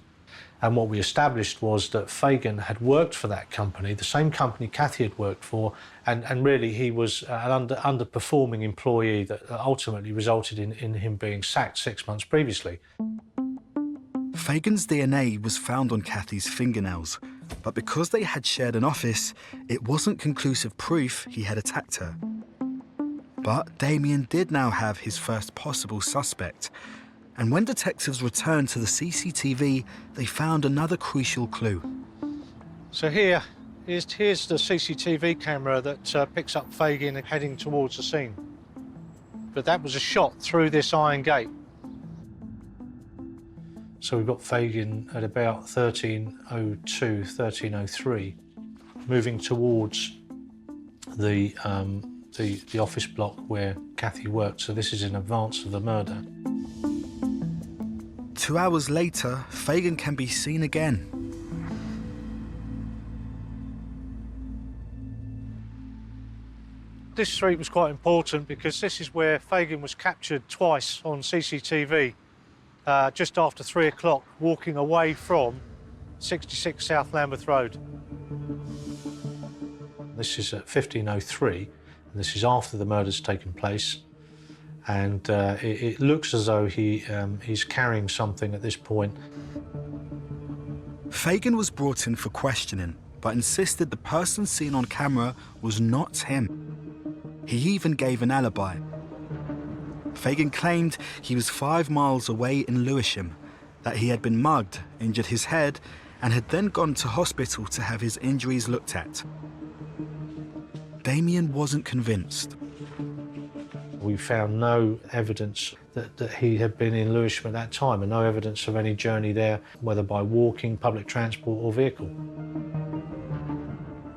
And what we established was that Fagan had worked for that company, the same company Cathy had worked for, and really he was an underperforming employee that ultimately resulted in him being sacked 6 months previously. Fagan's DNA was found on Cathy's fingernails, but because they had shared an office, it wasn't conclusive proof he had attacked her. But Damien did now have his first possible suspect, and when detectives returned to the CCTV, they found another crucial clue. So here's the CCTV camera that picks up Fagan heading towards the scene. But that was a shot through this iron gate. So we've got Fagan at about 1302, 1303, moving towards the office block where Cathy worked. So this is in advance of the murder. 2 hours later, Fagan can be seen again. This street was quite important because this is where Fagan was captured twice on CCTV. Just after 3 o'clock, walking away from 66 South Lambeth Road. This is at 1503, and this is after the murder's taken place. And it looks as though he's carrying something at this point. Fagan was brought in for questioning, but insisted the person seen on camera was not him. He even gave an alibi. Fagan claimed he was 5 miles away in Lewisham, that he had been mugged, injured his head, and had then gone to hospital to have his injuries looked at. Damien wasn't convinced. We found no evidence that he had been in Lewisham at that time, and no evidence of any journey there, whether by walking, public transport or vehicle.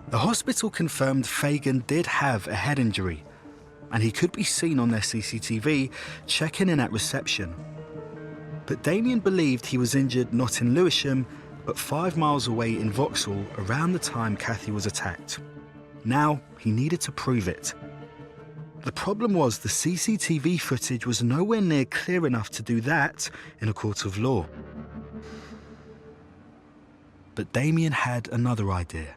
The hospital confirmed Fagan did have a head injury, and he could be seen on their CCTV checking in at reception. But Damien believed he was injured not in Lewisham, but 5 miles away in Vauxhall around the time Cathy was attacked. Now, he needed to prove it. The problem was the CCTV footage was nowhere near clear enough to do that in a court of law. But Damien had another idea.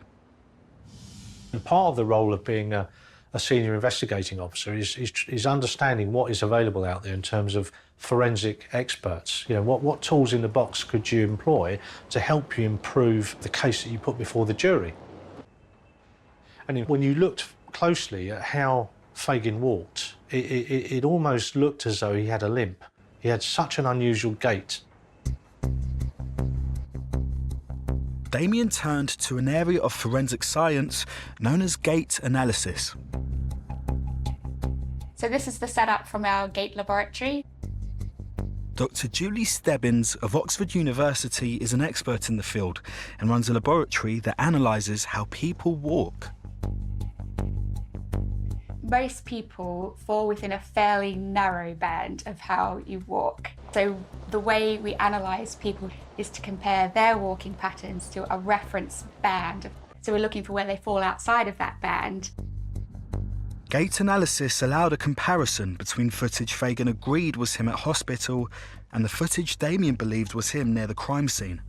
And part of the role of being a senior investigating officer is understanding what is available out there in terms of forensic experts. What tools in the box could you employ to help you improve the case that you put before the jury? And when you looked closely at how Fagan walked, it almost looked as though he had a limp. He had such an unusual gait. Damien turned to an area of forensic science known as gait analysis. So this is the setup from our gait laboratory. Dr. Julie Stebbins of Oxford University is an expert in the field and runs a laboratory that analyses how people walk. Most people fall within a fairly narrow band of how you walk. So the way we analyse people is to compare their walking patterns to a reference band. So we're looking for where they fall outside of that band. Gait analysis allowed a comparison between footage Fagan agreed was him at hospital and the footage Damien believed was him near the crime scene.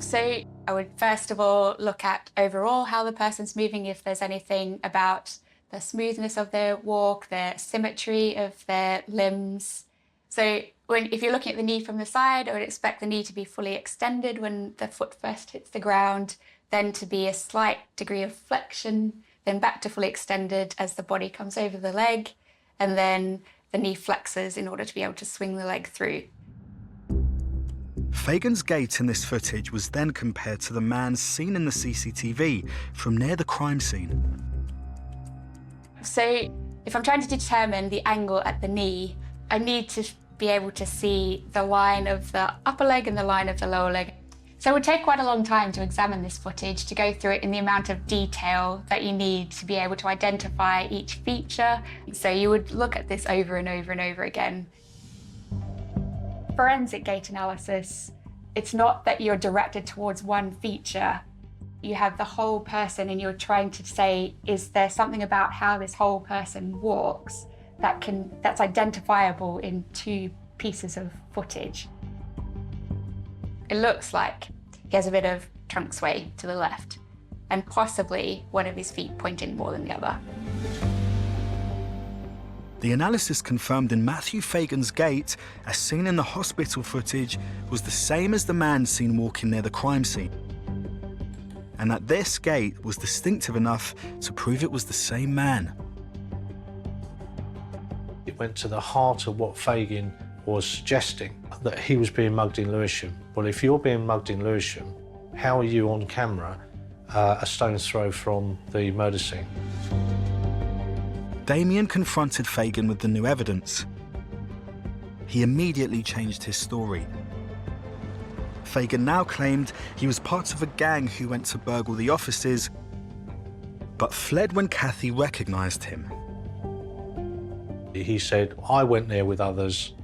So I would first of all look at overall how the person's moving, if there's anything about the smoothness of their walk, the symmetry of their limbs. So if you're looking at the knee from the side, I would expect the knee to be fully extended when the foot first hits the ground, then to be a slight degree of flexion, then back to fully extended as the body comes over the leg, and then the knee flexes in order to be able to swing the leg through. Fagan's gait in this footage was then compared to the man seen in the CCTV from near the crime scene. So if I'm trying to determine the angle at the knee, I need to be able to see the line of the upper leg and the line of the lower leg. So it would take quite a long time to examine this footage, to go through it in the amount of detail that you need to be able to identify each feature. So you would look at this over and over and over again. Forensic gait analysis, it's not that you're directed towards one feature. You have the whole person and you're trying to say, is there something about how this whole person walks that's identifiable in two pieces of footage? It looks like he has a bit of trunk sway to the left and possibly one of his feet pointing more than the other. The analysis confirmed in Matthew Fagan's gait, as seen in the hospital footage, was the same as the man seen walking near the crime scene. And that this gait was distinctive enough to prove it was the same man. It went to the heart of what Fagan was suggesting, that he was being mugged in Lewisham. Well, if you're being mugged in Lewisham, how are you on camera a stone's throw from the murder scene? Damien confronted Fagan with the new evidence. He immediately changed his story. Fagan now claimed he was part of a gang who went to burgle the offices, but fled when Kathy recognised him. He said, I went there with others.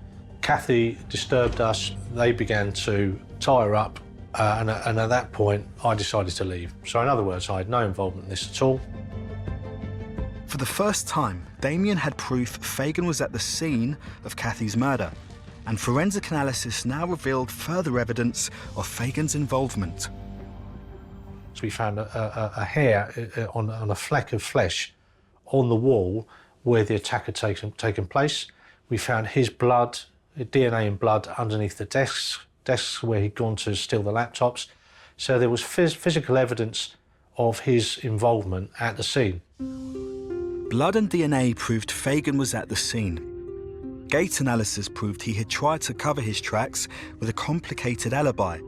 Kathy disturbed us. They began to tie her up, and at that point, I decided to leave. So in other words, I had no involvement in this at all. For the first time, Damien had proof Fagan was at the scene of Kathy's murder, and forensic analysis now revealed further evidence of Fagan's involvement. So we found a hair on a fleck of flesh on the wall where the attack had taken place. We found his blood, DNA and blood underneath the desks where he'd gone to steal the laptops. So there was physical evidence of his involvement at the scene. Blood and DNA proved Fagan was at the scene. Gait analysis proved he had tried to cover his tracks with a complicated alibi.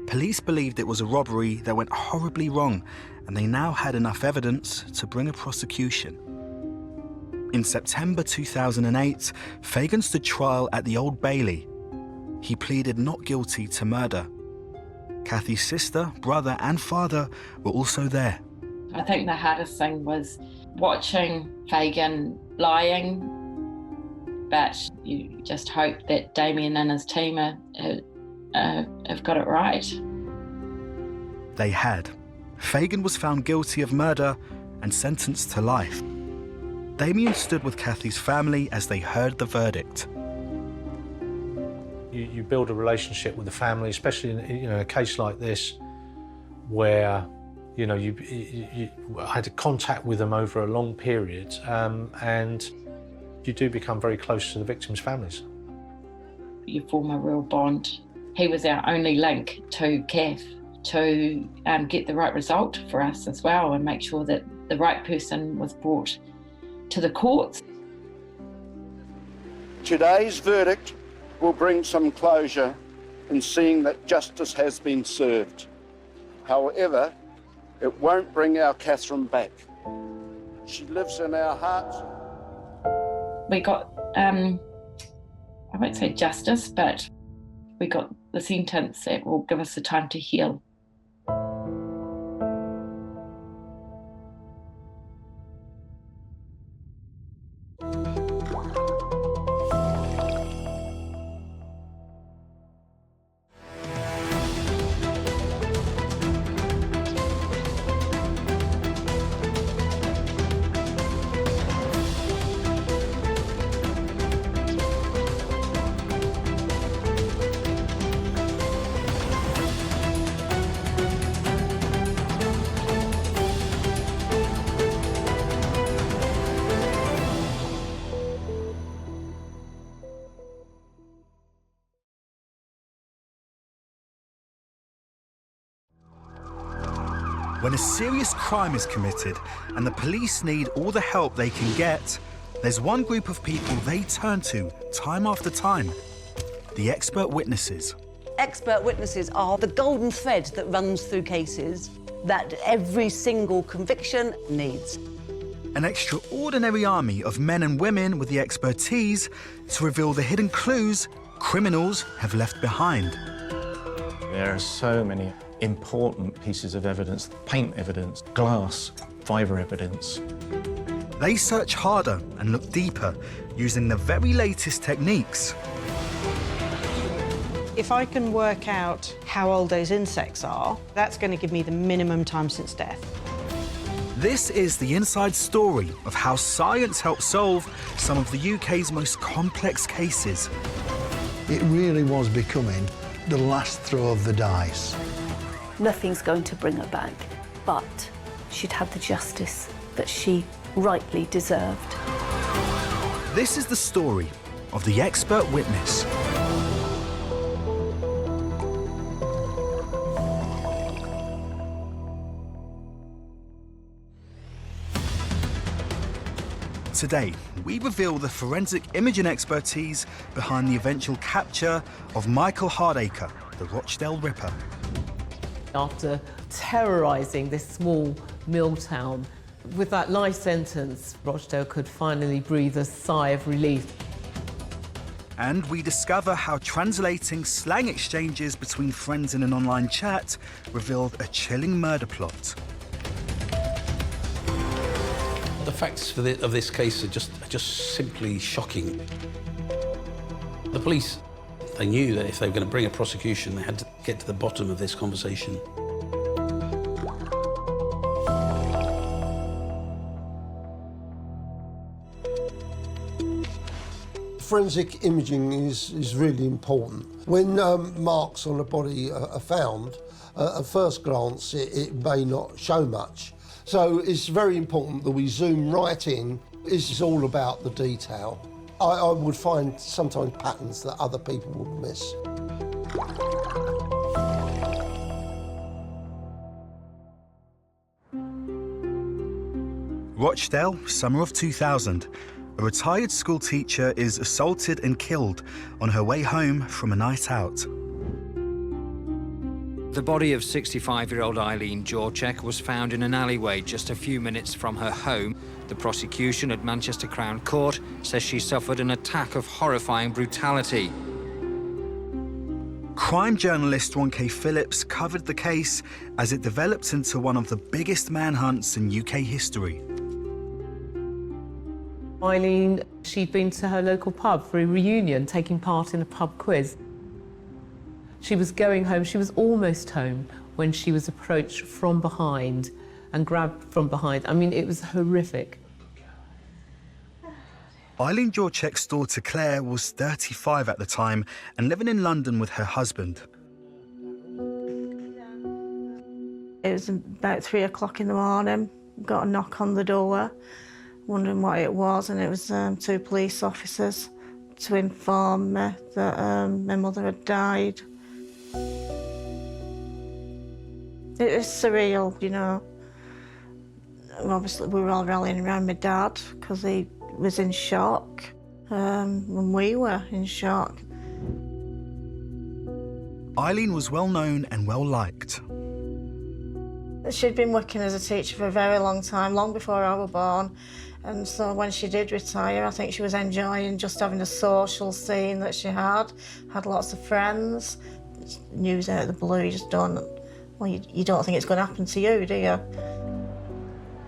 Police believed it was a robbery that went horribly wrong, and they now had enough evidence to bring a prosecution. In September 2008, Fagan stood trial at the Old Bailey. He pleaded not guilty to murder. Kathy's sister, brother and father were also there. I think the hardest thing was watching Fagan lying, but you just hope that Damien and his team have got it right. They had. Fagan was found guilty of murder and sentenced to life. Damien stood with Kathy's family as they heard the verdict. You build a relationship with the family, especially in a case like this, where you had contact with them over a long period, and you do become very close to the victims' families. You form a real bond. He was our only link to Kath, to get the right result for us as well and make sure that the right person was brought to the courts. Today's verdict will bring some closure in seeing that justice has been served. However, it won't bring our Catherine back. She lives in our hearts. We got, I won't say justice, but we got the sentence that will give us the time to heal. When a serious crime is committed and the police need all the help they can get, there's one group of people they turn to time after time: the expert witnesses. Expert witnesses are the golden thread that runs through cases that every single conviction needs. An extraordinary army of men and women with the expertise to reveal the hidden clues criminals have left behind. There are so many important pieces of evidence: paint evidence, glass, fibre evidence. They search harder and look deeper using the very latest techniques. If I can work out how old those insects are, that's going to give me the minimum time since death. This is the inside story of how science helps solve some of the UK's most complex cases. It really was becoming the last throw of the dice. Nothing's going to bring her back, but she'd had the justice that she rightly deserved. This is the story of the expert witness. Today, we reveal the forensic imaging expertise behind the eventual capture of Michael Hardacre, the Rochdale Ripper. After terrorising this small mill town, with that life sentence, Rochdale could finally breathe a sigh of relief. And we discover how translating slang exchanges between friends in an online chat revealed a chilling murder plot. The facts of this case are just simply shocking. The police, they knew that if they were going to bring a prosecution, they had to get to the bottom of this conversation. Forensic imaging is really important. When marks on a body are found, at first glance it may not show much. So it's very important that we zoom right in. It's all about the detail. I would find sometimes patterns that other people would miss. Rochdale, summer of 2000. A retired school teacher is assaulted and killed on her way home from a night out. The body of 65-year-old Eileen Jorchek was found in an alleyway just a few minutes from her home. The prosecution at Manchester Crown Court says she suffered an attack of horrifying brutality. Crime journalist Ron K. Phillips covered the case as it developed into one of the biggest manhunts in UK history. Eileen, she'd been to her local pub for a reunion, taking part in a pub quiz. She was going home, she was almost home, when she was approached from behind and grabbed from behind. I mean, it was horrific. Eileen Jorchek's daughter Claire was 35 at the time and living in London with her husband. It was about 3 o'clock in the morning. Got a knock on the door, wondering what it was, and it was 2 police officers to inform me that my mother had died. It was surreal, you know. Obviously, we were all rallying around my dad because he was in shock, and we were in shock. Eileen was well known and well liked. She'd been working as a teacher for a very long time, long before I was born. And so when she did retire, I think she was enjoying just having a social scene that she had lots of friends. News out of the blue, you just don't, well, you don't think it's going to happen to you, do you?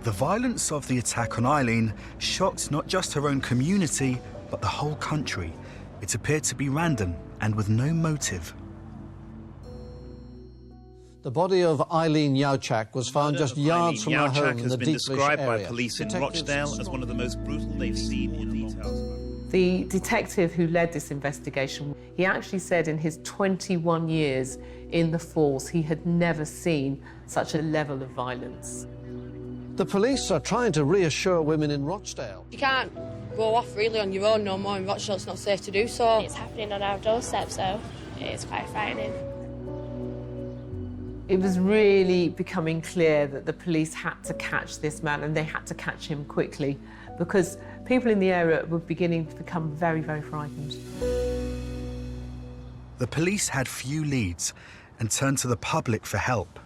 The violence of the attack on Eileen shocked not just her own community, but the whole country. It appeared to be random and with no motive. The body of Eileen Yauchak was found just yards from her home in the Deep has been described by area. police in Rochdale as one of the most brutal they've seen in details. The detective who led this investigation, he actually said in his 21 years in the force, he had never seen such a level of violence. The police are trying to reassure women in Rochdale. You can't go off really on your own no more in Rochdale, it's not safe to do so. It's happening on our doorstep, so it is quite frightening. It was really becoming clear that the police had to catch this man, and they had to catch him quickly, because people in the area were beginning to become very, very frightened. The police had few leads and turned to the public for help.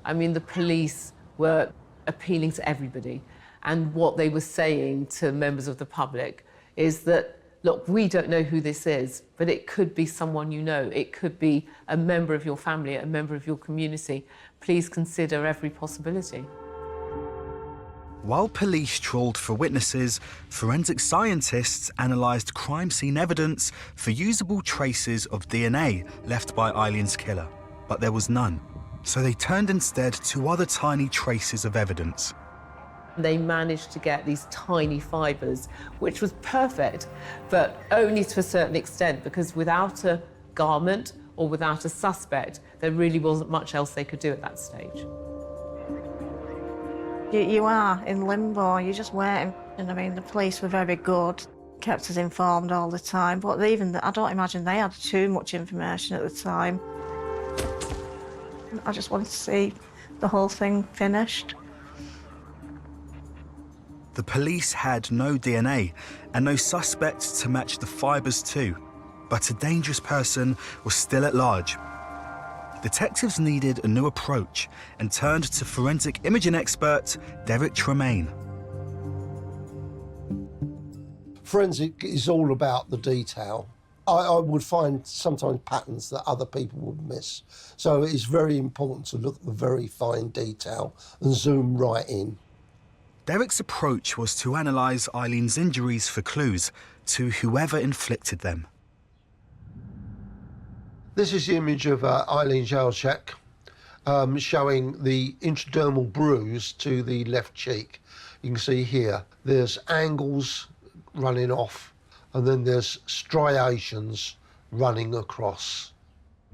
I mean, the police were appealing to everybody, and what they were saying to members of the public is that, look, we don't know who this is, but it could be someone you know. It could be a member of your family, a member of your community. Please consider every possibility. While police trawled for witnesses, forensic scientists analysed crime scene evidence for usable traces of DNA left by Eileen's killer, but there was none. So they turned instead to other tiny traces of evidence. They managed to get these tiny fibres, which was perfect, but only to a certain extent, because without a garment or without a suspect, there really wasn't much else they could do at that stage. You are in limbo, you're just waiting. And I mean, the police were very good, kept us informed all the time, but I don't imagine they had too much information at the time. I just wanted to see the whole thing finished. The police had no DNA and no suspects to match the fibres to, but a dangerous person was still at large. Detectives needed a new approach and turned to forensic imaging expert Derek Tremaine. Forensic is all about the detail. I would find sometimes patterns that other people would miss. So it's very important to look at the very fine detail and zoom right in. Derek's approach was to analyse Eileen's injuries for clues to whoever inflicted them. This is the image of Eileen Yauchak, showing the intradermal bruise to the left cheek. You can see here, there's angles running off, and then there's striations running across.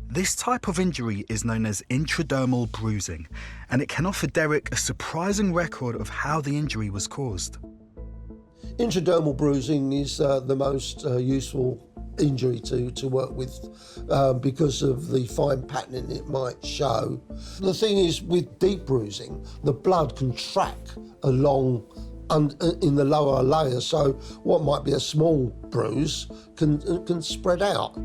This type of injury is known as intradermal bruising, and it can offer Derek a surprising record of how the injury was caused. Intradermal bruising is the most useful injury to work with because of the fine patterning it might show. The thing is, with deep bruising, the blood can track along in the lower layers, so what might be a small bruise can spread out.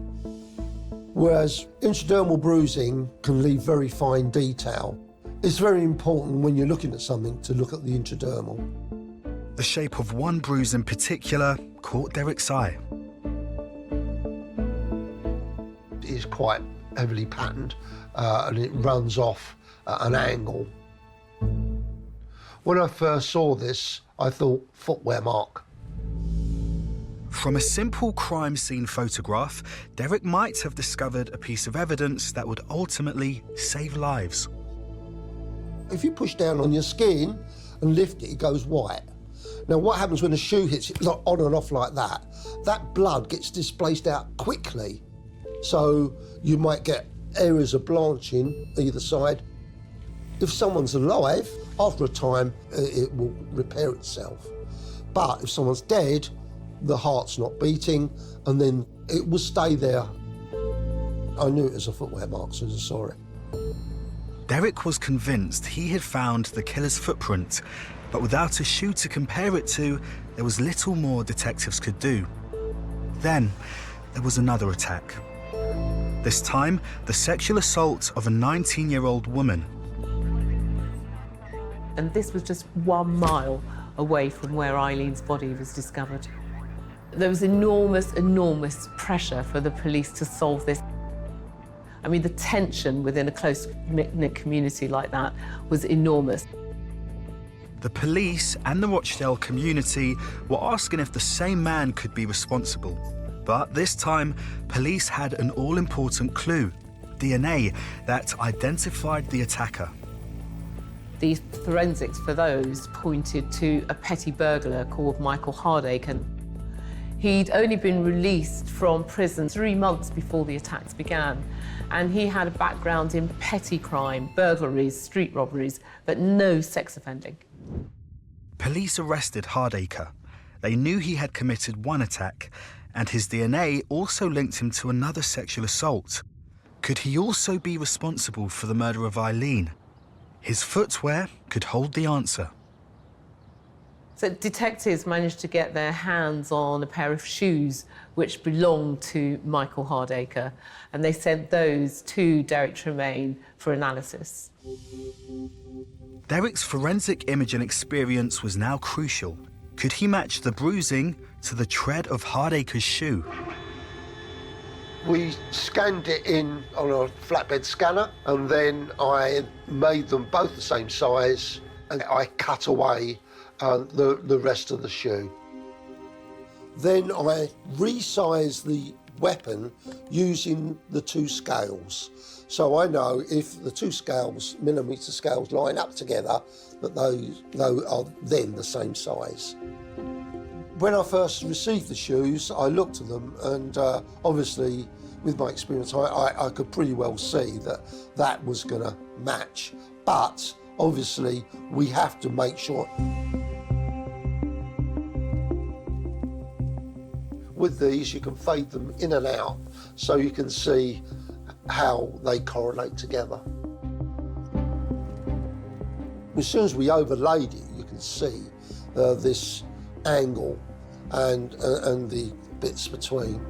Whereas intradermal bruising can leave very fine detail. It's very important when you're looking at something to look at the intradermal. The shape of one bruise in particular caught Derek's eye. It is quite heavily patterned and it runs off at an angle. When I first saw this, I thought footwear mark. From a simple crime scene photograph, Derek might have discovered a piece of evidence that would ultimately save lives. If you push down on your skin and lift it, it goes white. Now, what happens when a shoe hits it on and off like that? That blood gets displaced out quickly. So you might get areas of blanching either side. If someone's alive, after a time, it will repair itself. But if someone's dead, the heart's not beating, and then it will stay there. I knew it was a footwear mark as soon as I saw it. Derek was convinced he had found the killer's footprint, but without a shoe to compare it to, there was little more detectives could do. Then, there was another attack. This time, the sexual assault of a 19-year-old woman. And this was just 1 mile away from where Eileen's body was discovered. There was enormous, enormous pressure for the police to solve this. I mean, the tension within a close-knit community like that was enormous. The police and the Rochdale community were asking if the same man could be responsible. But this time, police had an all-important clue, DNA, that identified the attacker. The forensics for those pointed to a petty burglar called Michael Hardacre. He'd only been released from prison 3 months before the attacks began, and he had a background in petty crime, burglaries, street robberies, but no sex offending. Police arrested Hardacre. They knew he had committed one attack, and his DNA also linked him to another sexual assault. Could he also be responsible for the murder of Eileen? His footwear could hold the answer. So detectives managed to get their hands on a pair of shoes which belonged to Michael Hardacre, and they sent those to Derek Tremaine for analysis. Derek's forensic imaging experience was now crucial. Could he match the bruising to the tread of Hardacre's shoe? We scanned it in on a flatbed scanner, and then I made them both the same size, and I cut away the rest of the shoe. Then I resized the weapon using the 2 scales. So I know if the 2 scales, millimetre scales, line up together, that those are then the same size. When I first received the shoes, I looked at them, and obviously, with my experience, I could pretty well see that that was going to match. But obviously, we have to make sure. With these, you can fade them in and out so you can see how they correlate together. As soon as we overlaid it, you can see this angle and the bits between.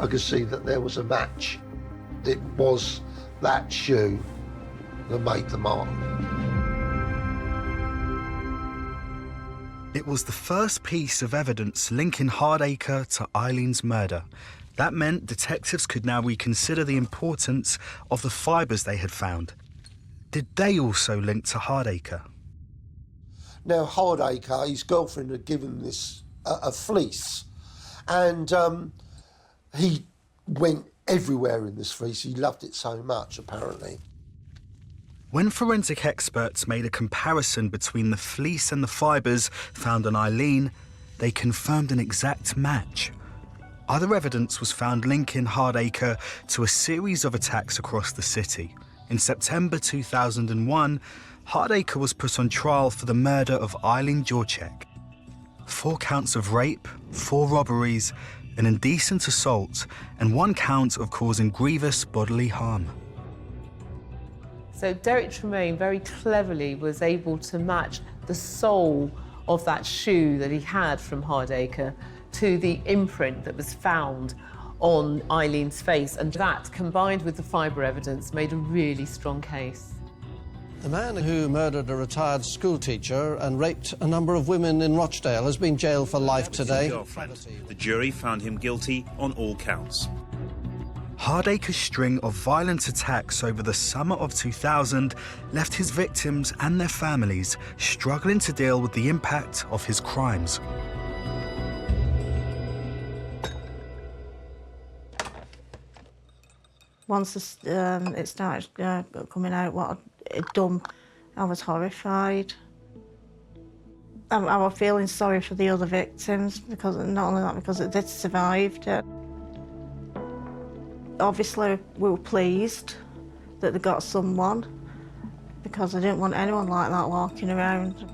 I could see that there was a match. It was that shoe that made the mark. It was the first piece of evidence linking Hardacre to Eileen's murder. That meant detectives could now reconsider the importance of the fibres they had found. Did they also link to Hardacre? Now, Hardacre, his girlfriend had given this a fleece, and he went everywhere in this fleece. He loved it so much, apparently. When forensic experts made a comparison between the fleece and the fibres found on Eileen, they confirmed an exact match. Other evidence was found linking Hardacre to a series of attacks across the city. In September 2001, Hardacre was put on trial for the murder of Eileen Jurczak. 4 counts of rape, 4 robberies, an indecent assault, and 1 count of causing grievous bodily harm. So Derek Tremaine very cleverly was able to match the sole of that shoe that he had from Hardacre to the imprint that was found on Eileen's face, and that, combined with the fibre evidence, made a really strong case. The man who murdered a retired schoolteacher and raped a number of women in Rochdale has been jailed for life today. The jury found him guilty on all counts. Hardacre's string of violent attacks over the summer of 2000 left his victims and their families struggling to deal with the impact of his crimes. Once it started coming out what I'd done, I was horrified. I was feeling sorry for the other victims, because not only that, because they'd survived it. Obviously, we were pleased that they got someone, because I didn't want anyone like that walking around.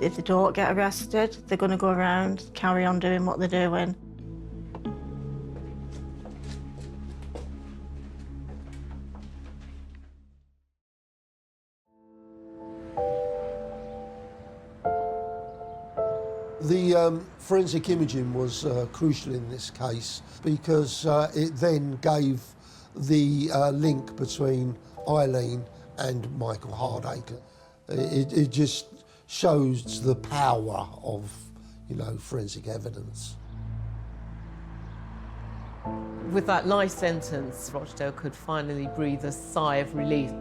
If they don't get arrested, they're going to go around, carry on doing what they're doing. The forensic imaging was crucial in this case because it then gave the link between Eileen and Michael Hardacre. It just shows the power of, you know, forensic evidence. With that life sentence, Rochdale could finally breathe a sigh of relief.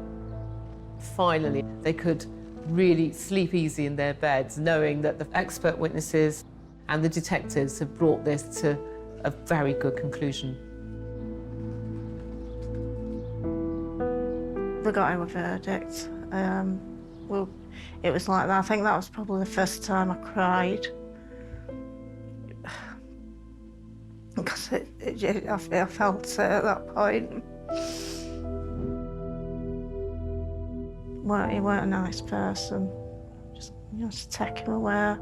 Finally, they could really sleep easy in their beds, knowing that the expert witnesses and the detectives have brought this to a very good conclusion. We got our verdict. Well, it was like that. I think that was probably the first time I cried. Because I felt it at that point. Well, he weren't a nice person. Just, you know, to take him away.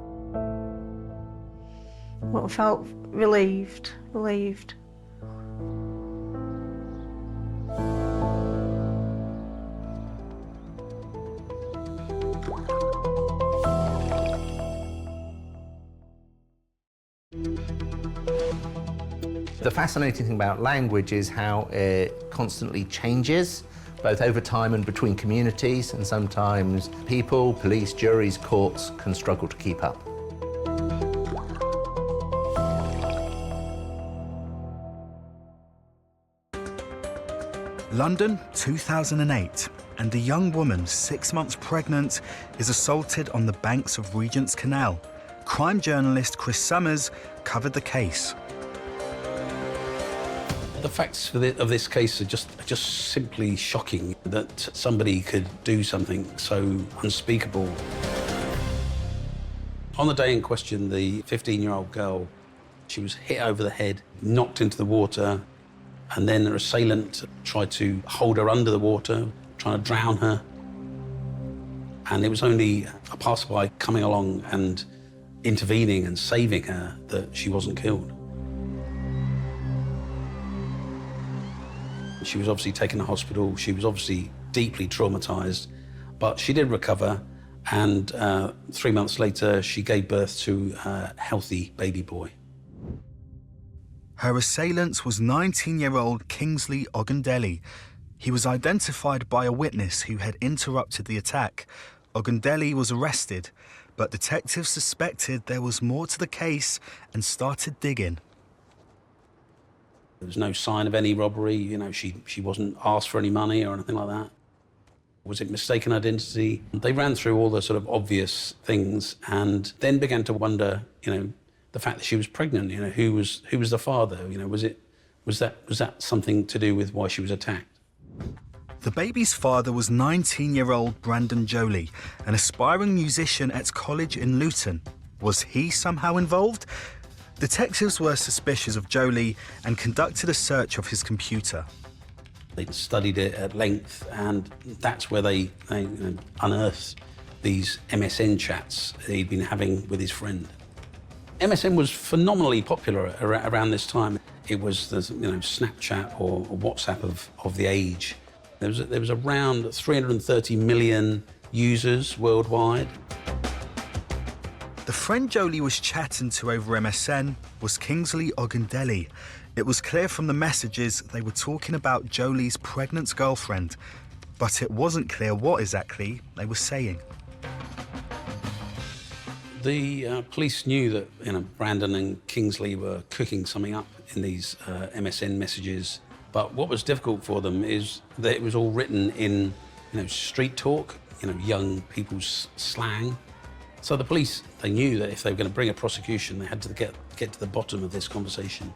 But I felt relieved. The fascinating thing about language is how it constantly changes, both over time and between communities, and sometimes people, police, juries, courts can struggle to keep up. London, 2008, and a young woman 6 months pregnant is assaulted on the banks of Regent's Canal. Crime journalist Chris Summers covered the case. The facts of this case are just simply shocking, that somebody could do something so unspeakable. On the day in question, the 15-year-old girl, she was hit over the head, knocked into the water, and then her assailant tried to hold her under the water, trying to drown her. And it was only a passerby coming along and intervening and saving her that she wasn't killed. She was obviously taken to hospital. She was obviously deeply traumatised, but she did recover, and 3 months later, she gave birth to a healthy baby boy. Her assailant was 19-year-old Kingsley Ogundele. He was identified by a witness who had interrupted the attack. Ogundele was arrested, but detectives suspected there was more to the case and started digging. There was no sign of any robbery, you know, she wasn't asked for any money or anything like that. Was it mistaken identity? They ran through all the sort of obvious things and then began to wonder, you know, the fact that she was pregnant, you know, who was the father? You know, was that something to do with why she was attacked? The baby's father was 19-year-old Brandon Jolie, an aspiring musician at college in Luton. Was he somehow involved? Detectives were suspicious of Jolie and conducted a search of his computer. They studied it at length, and that's where they unearthed these MSN chats that he'd been having with his friend. MSN was phenomenally popular around this time. It was the Snapchat or WhatsApp of the age. There was around 330 million users worldwide. The friend Jolie was chatting to over MSN was Kingsley Ogundele. It was clear from the messages they were talking about Jolie's pregnant girlfriend, but it wasn't clear what exactly they were saying. The police knew that Brandon and Kingsley were cooking something up in these MSN messages, but what was difficult for them is that it was all written in street talk, young people's slang. So the police, they knew that if they were going to bring a prosecution, they had to get to the bottom of this conversation.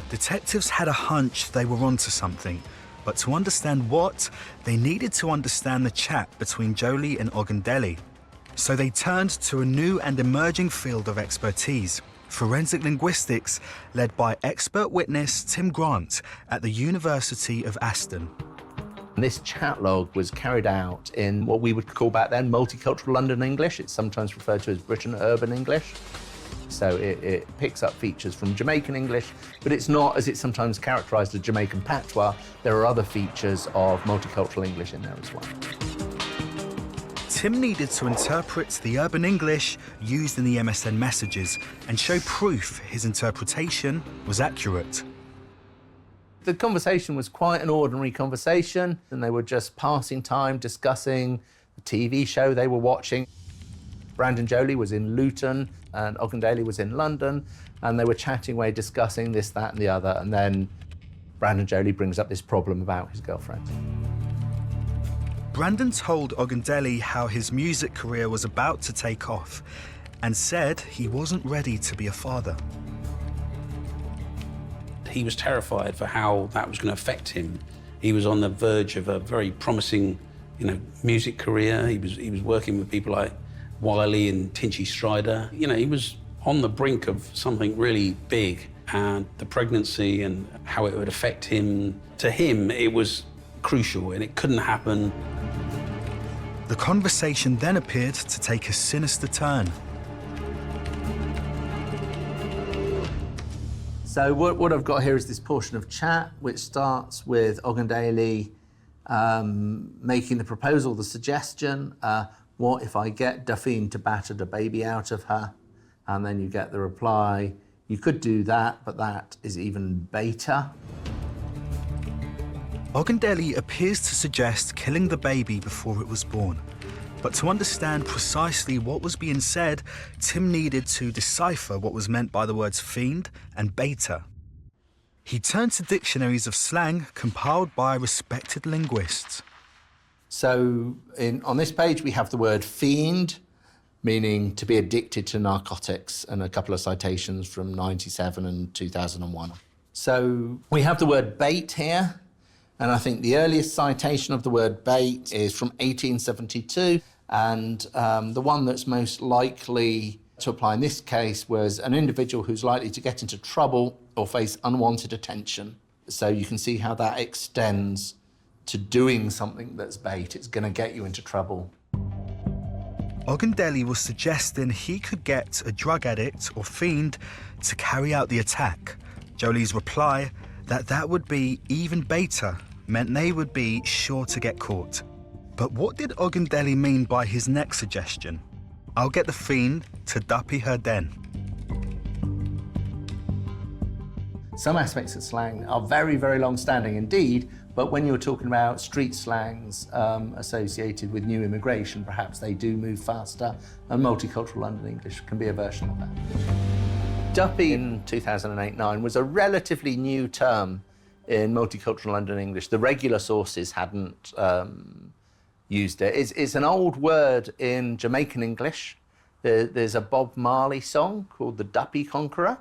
Detectives had a hunch they were onto something, but to understand what, they needed to understand the chat between Jolie and Ogundele. So they turned to a new and emerging field of expertise, forensic linguistics, led by expert witness Tim Grant at the University of Aston. This chat log was carried out in what we would call back then multicultural London English. It's sometimes referred to as Britain Urban English. So it picks up features from Jamaican English, but it's not, as it's sometimes characterised, as Jamaican patois. There are other features of multicultural English in there as well. Tim needed to interpret the urban English used in the MSN messages and show proof his interpretation was accurate. The conversation was quite an ordinary conversation, and they were just passing time discussing the TV show they were watching. Brandon Jolie was in Luton and Ogundele was in London, and they were chatting away, discussing this, that and the other, and then Brandon Jolie brings up this problem about his girlfriend. Brandon told Ogundele how his music career was about to take off and said he wasn't ready to be a father. He was terrified for how that was going to affect him. He was on the verge of a very promising, music career. He was working with people like Wiley and Tinchy Strider. He was on the brink of something really big, and the pregnancy and how it would affect him, to him, it was crucial and it couldn't happen. The conversation then appeared to take a sinister turn. So what I've got here is this portion of chat, which starts with Ogundele making the proposal, the suggestion, what if I get Daphne to batter the baby out of her? And then you get the reply, you could do that, but that is even better. Ogundele appears to suggest killing the baby before it was born. But to understand precisely what was being said, Tim needed to decipher what was meant by the words fiend and beta. He turned to dictionaries of slang compiled by respected linguists. So on this page, we have the word fiend, meaning to be addicted to narcotics, and a couple of citations from 97 and 2001. So we have the word bait here, and I think the earliest citation of the word bait is from 1872, and the one that's most likely to apply in this case was an individual who's likely to get into trouble or face unwanted attention. So you can see how that extends to doing something that's bait. It's going to get you into trouble. Ogundele was suggesting he could get a drug addict or fiend to carry out the attack. Jolie's reply that would be even better meant they would be sure to get caught. But what did Ogundele mean by his next suggestion? I'll get the fiend to duppy her den. Some aspects of slang are very, very long-standing indeed, but when you're talking about street slangs associated with new immigration, perhaps they do move faster, and multicultural London English can be a version of that. Duppy in 2008-9 was a relatively new term in multicultural London English. The regular sources hadn't used it. It's an old word in Jamaican English. There's a Bob Marley song called The Duppy Conqueror,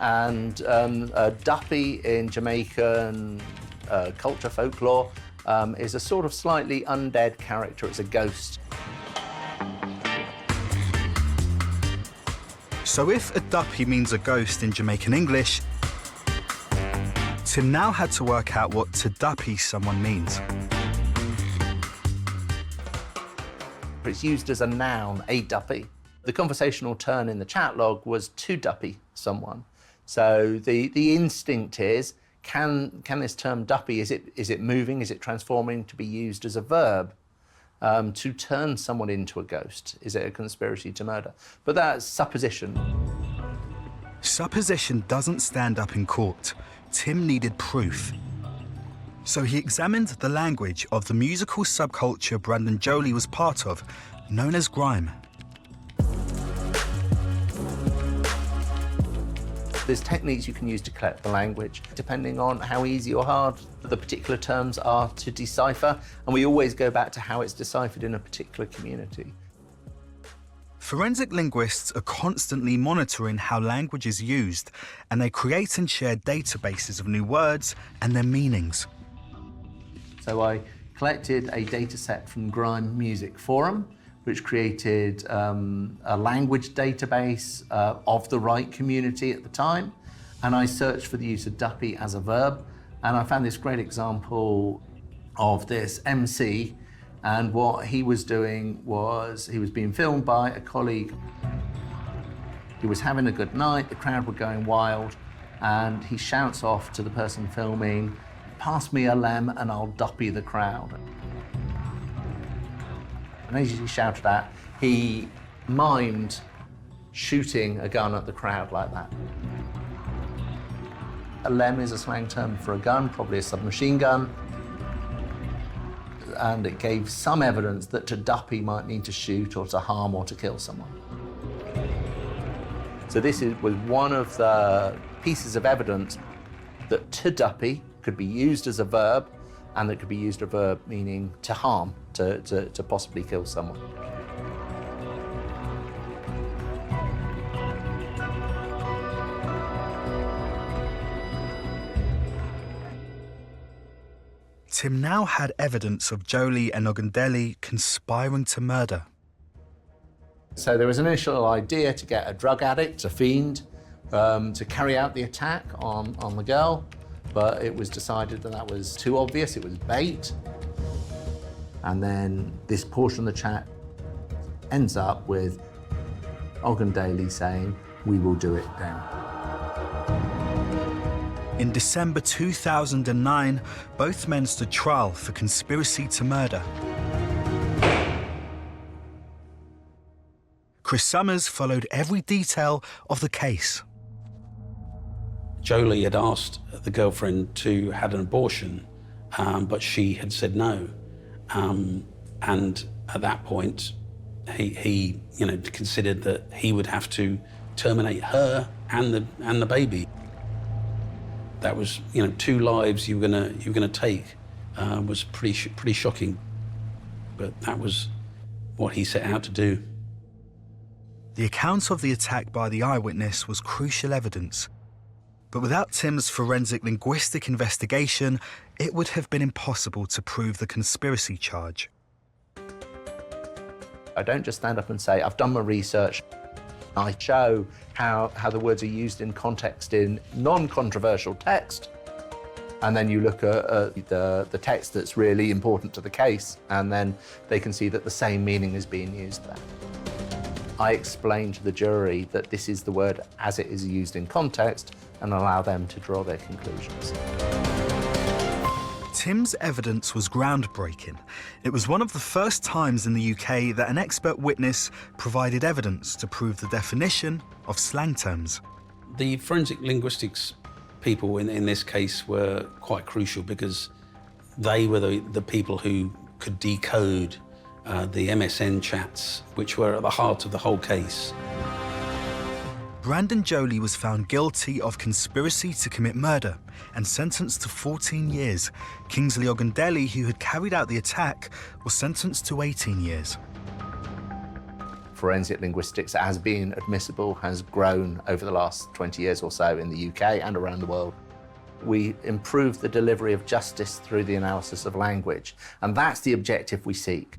and a duppy in Jamaican culture, folklore, is a sort of slightly undead character. It's a ghost. So if a duppy means a ghost in Jamaican English, Tim now had to work out what to duppy someone means. It's used as a noun, a duppy. The conversational turn in the chat log was to duppy someone. So the instinct is, can this term duppy, is it moving, is it transforming to be used as a verb? To turn someone into a ghost? Is it a conspiracy to murder? But that's supposition. Supposition doesn't stand up in court. Tim needed proof. So he examined the language of the musical subculture Brandon Jolie was part of, known as grime. There's techniques you can use to collect the language, depending on how easy or hard the particular terms are to decipher, and we always go back to how it's deciphered in a particular community. Forensic linguists are constantly monitoring how language is used, and they create and share databases of new words and their meanings. So I collected a data set from Grime Music Forum, which created a language database of the right community at the time. And I searched for the use of duppy as a verb. And I found this great example of this MC. And what he was doing was he was being filmed by a colleague. He was having a good night, the crowd were going wild, and he shouts off to the person filming, "Pass me a lem and I'll duppy the crowd." And as he shouted at, he mimed shooting a gun at the crowd like that. A lem is a slang term for a gun, probably a submachine gun. And it gave some evidence that to duppy might mean to shoot or to harm or to kill someone. So this was one of the pieces of evidence that to duppy could be used as a verb, and that could be used as a verb meaning to harm, to possibly kill someone. Tim now had evidence of Jolie and Ogundele conspiring to murder. So there was an initial idea to get a drug addict, a fiend, to carry out the attack on the girl, but it was decided that that was too obvious, it was bait. And then this portion of the chat ends up with Ogundele saying, "We will do it then." In December 2009, both men stood trial for conspiracy to murder. Chris Summers followed every detail of the case. Jolie had asked the girlfriend to have an abortion, but she had said no. And at that point, he considered that he would have to terminate her and the baby. That was, two lives you were gonna take, was pretty shocking. But that was what he set out to do. The account of the attack by the eyewitness was crucial evidence. But without Tim's forensic linguistic investigation, it would have been impossible to prove the conspiracy charge. I don't just stand up and say, I've done my research. I show how the words are used in context in non-controversial text. And then you look at the text that's really important to the case, and then they can see that the same meaning is being used there. I explain to the jury that this is the word as it is used in context and allow them to draw their conclusions. Tim's evidence was groundbreaking. It was one of the first times in the UK that an expert witness provided evidence to prove the definition of slang terms. The forensic linguistics people in this case were quite crucial because they were the people who could decode the MSN chats, which were at the heart of the whole case. Brandon Jolie was found guilty of conspiracy to commit murder and sentenced to 14 years. Kingsley Ogundele, who had carried out the attack, was sentenced to 18 years. Forensic linguistics, as being admissible, has grown over the last 20 years or so in the UK and around the world. We improve the delivery of justice through the analysis of language, and that's the objective we seek.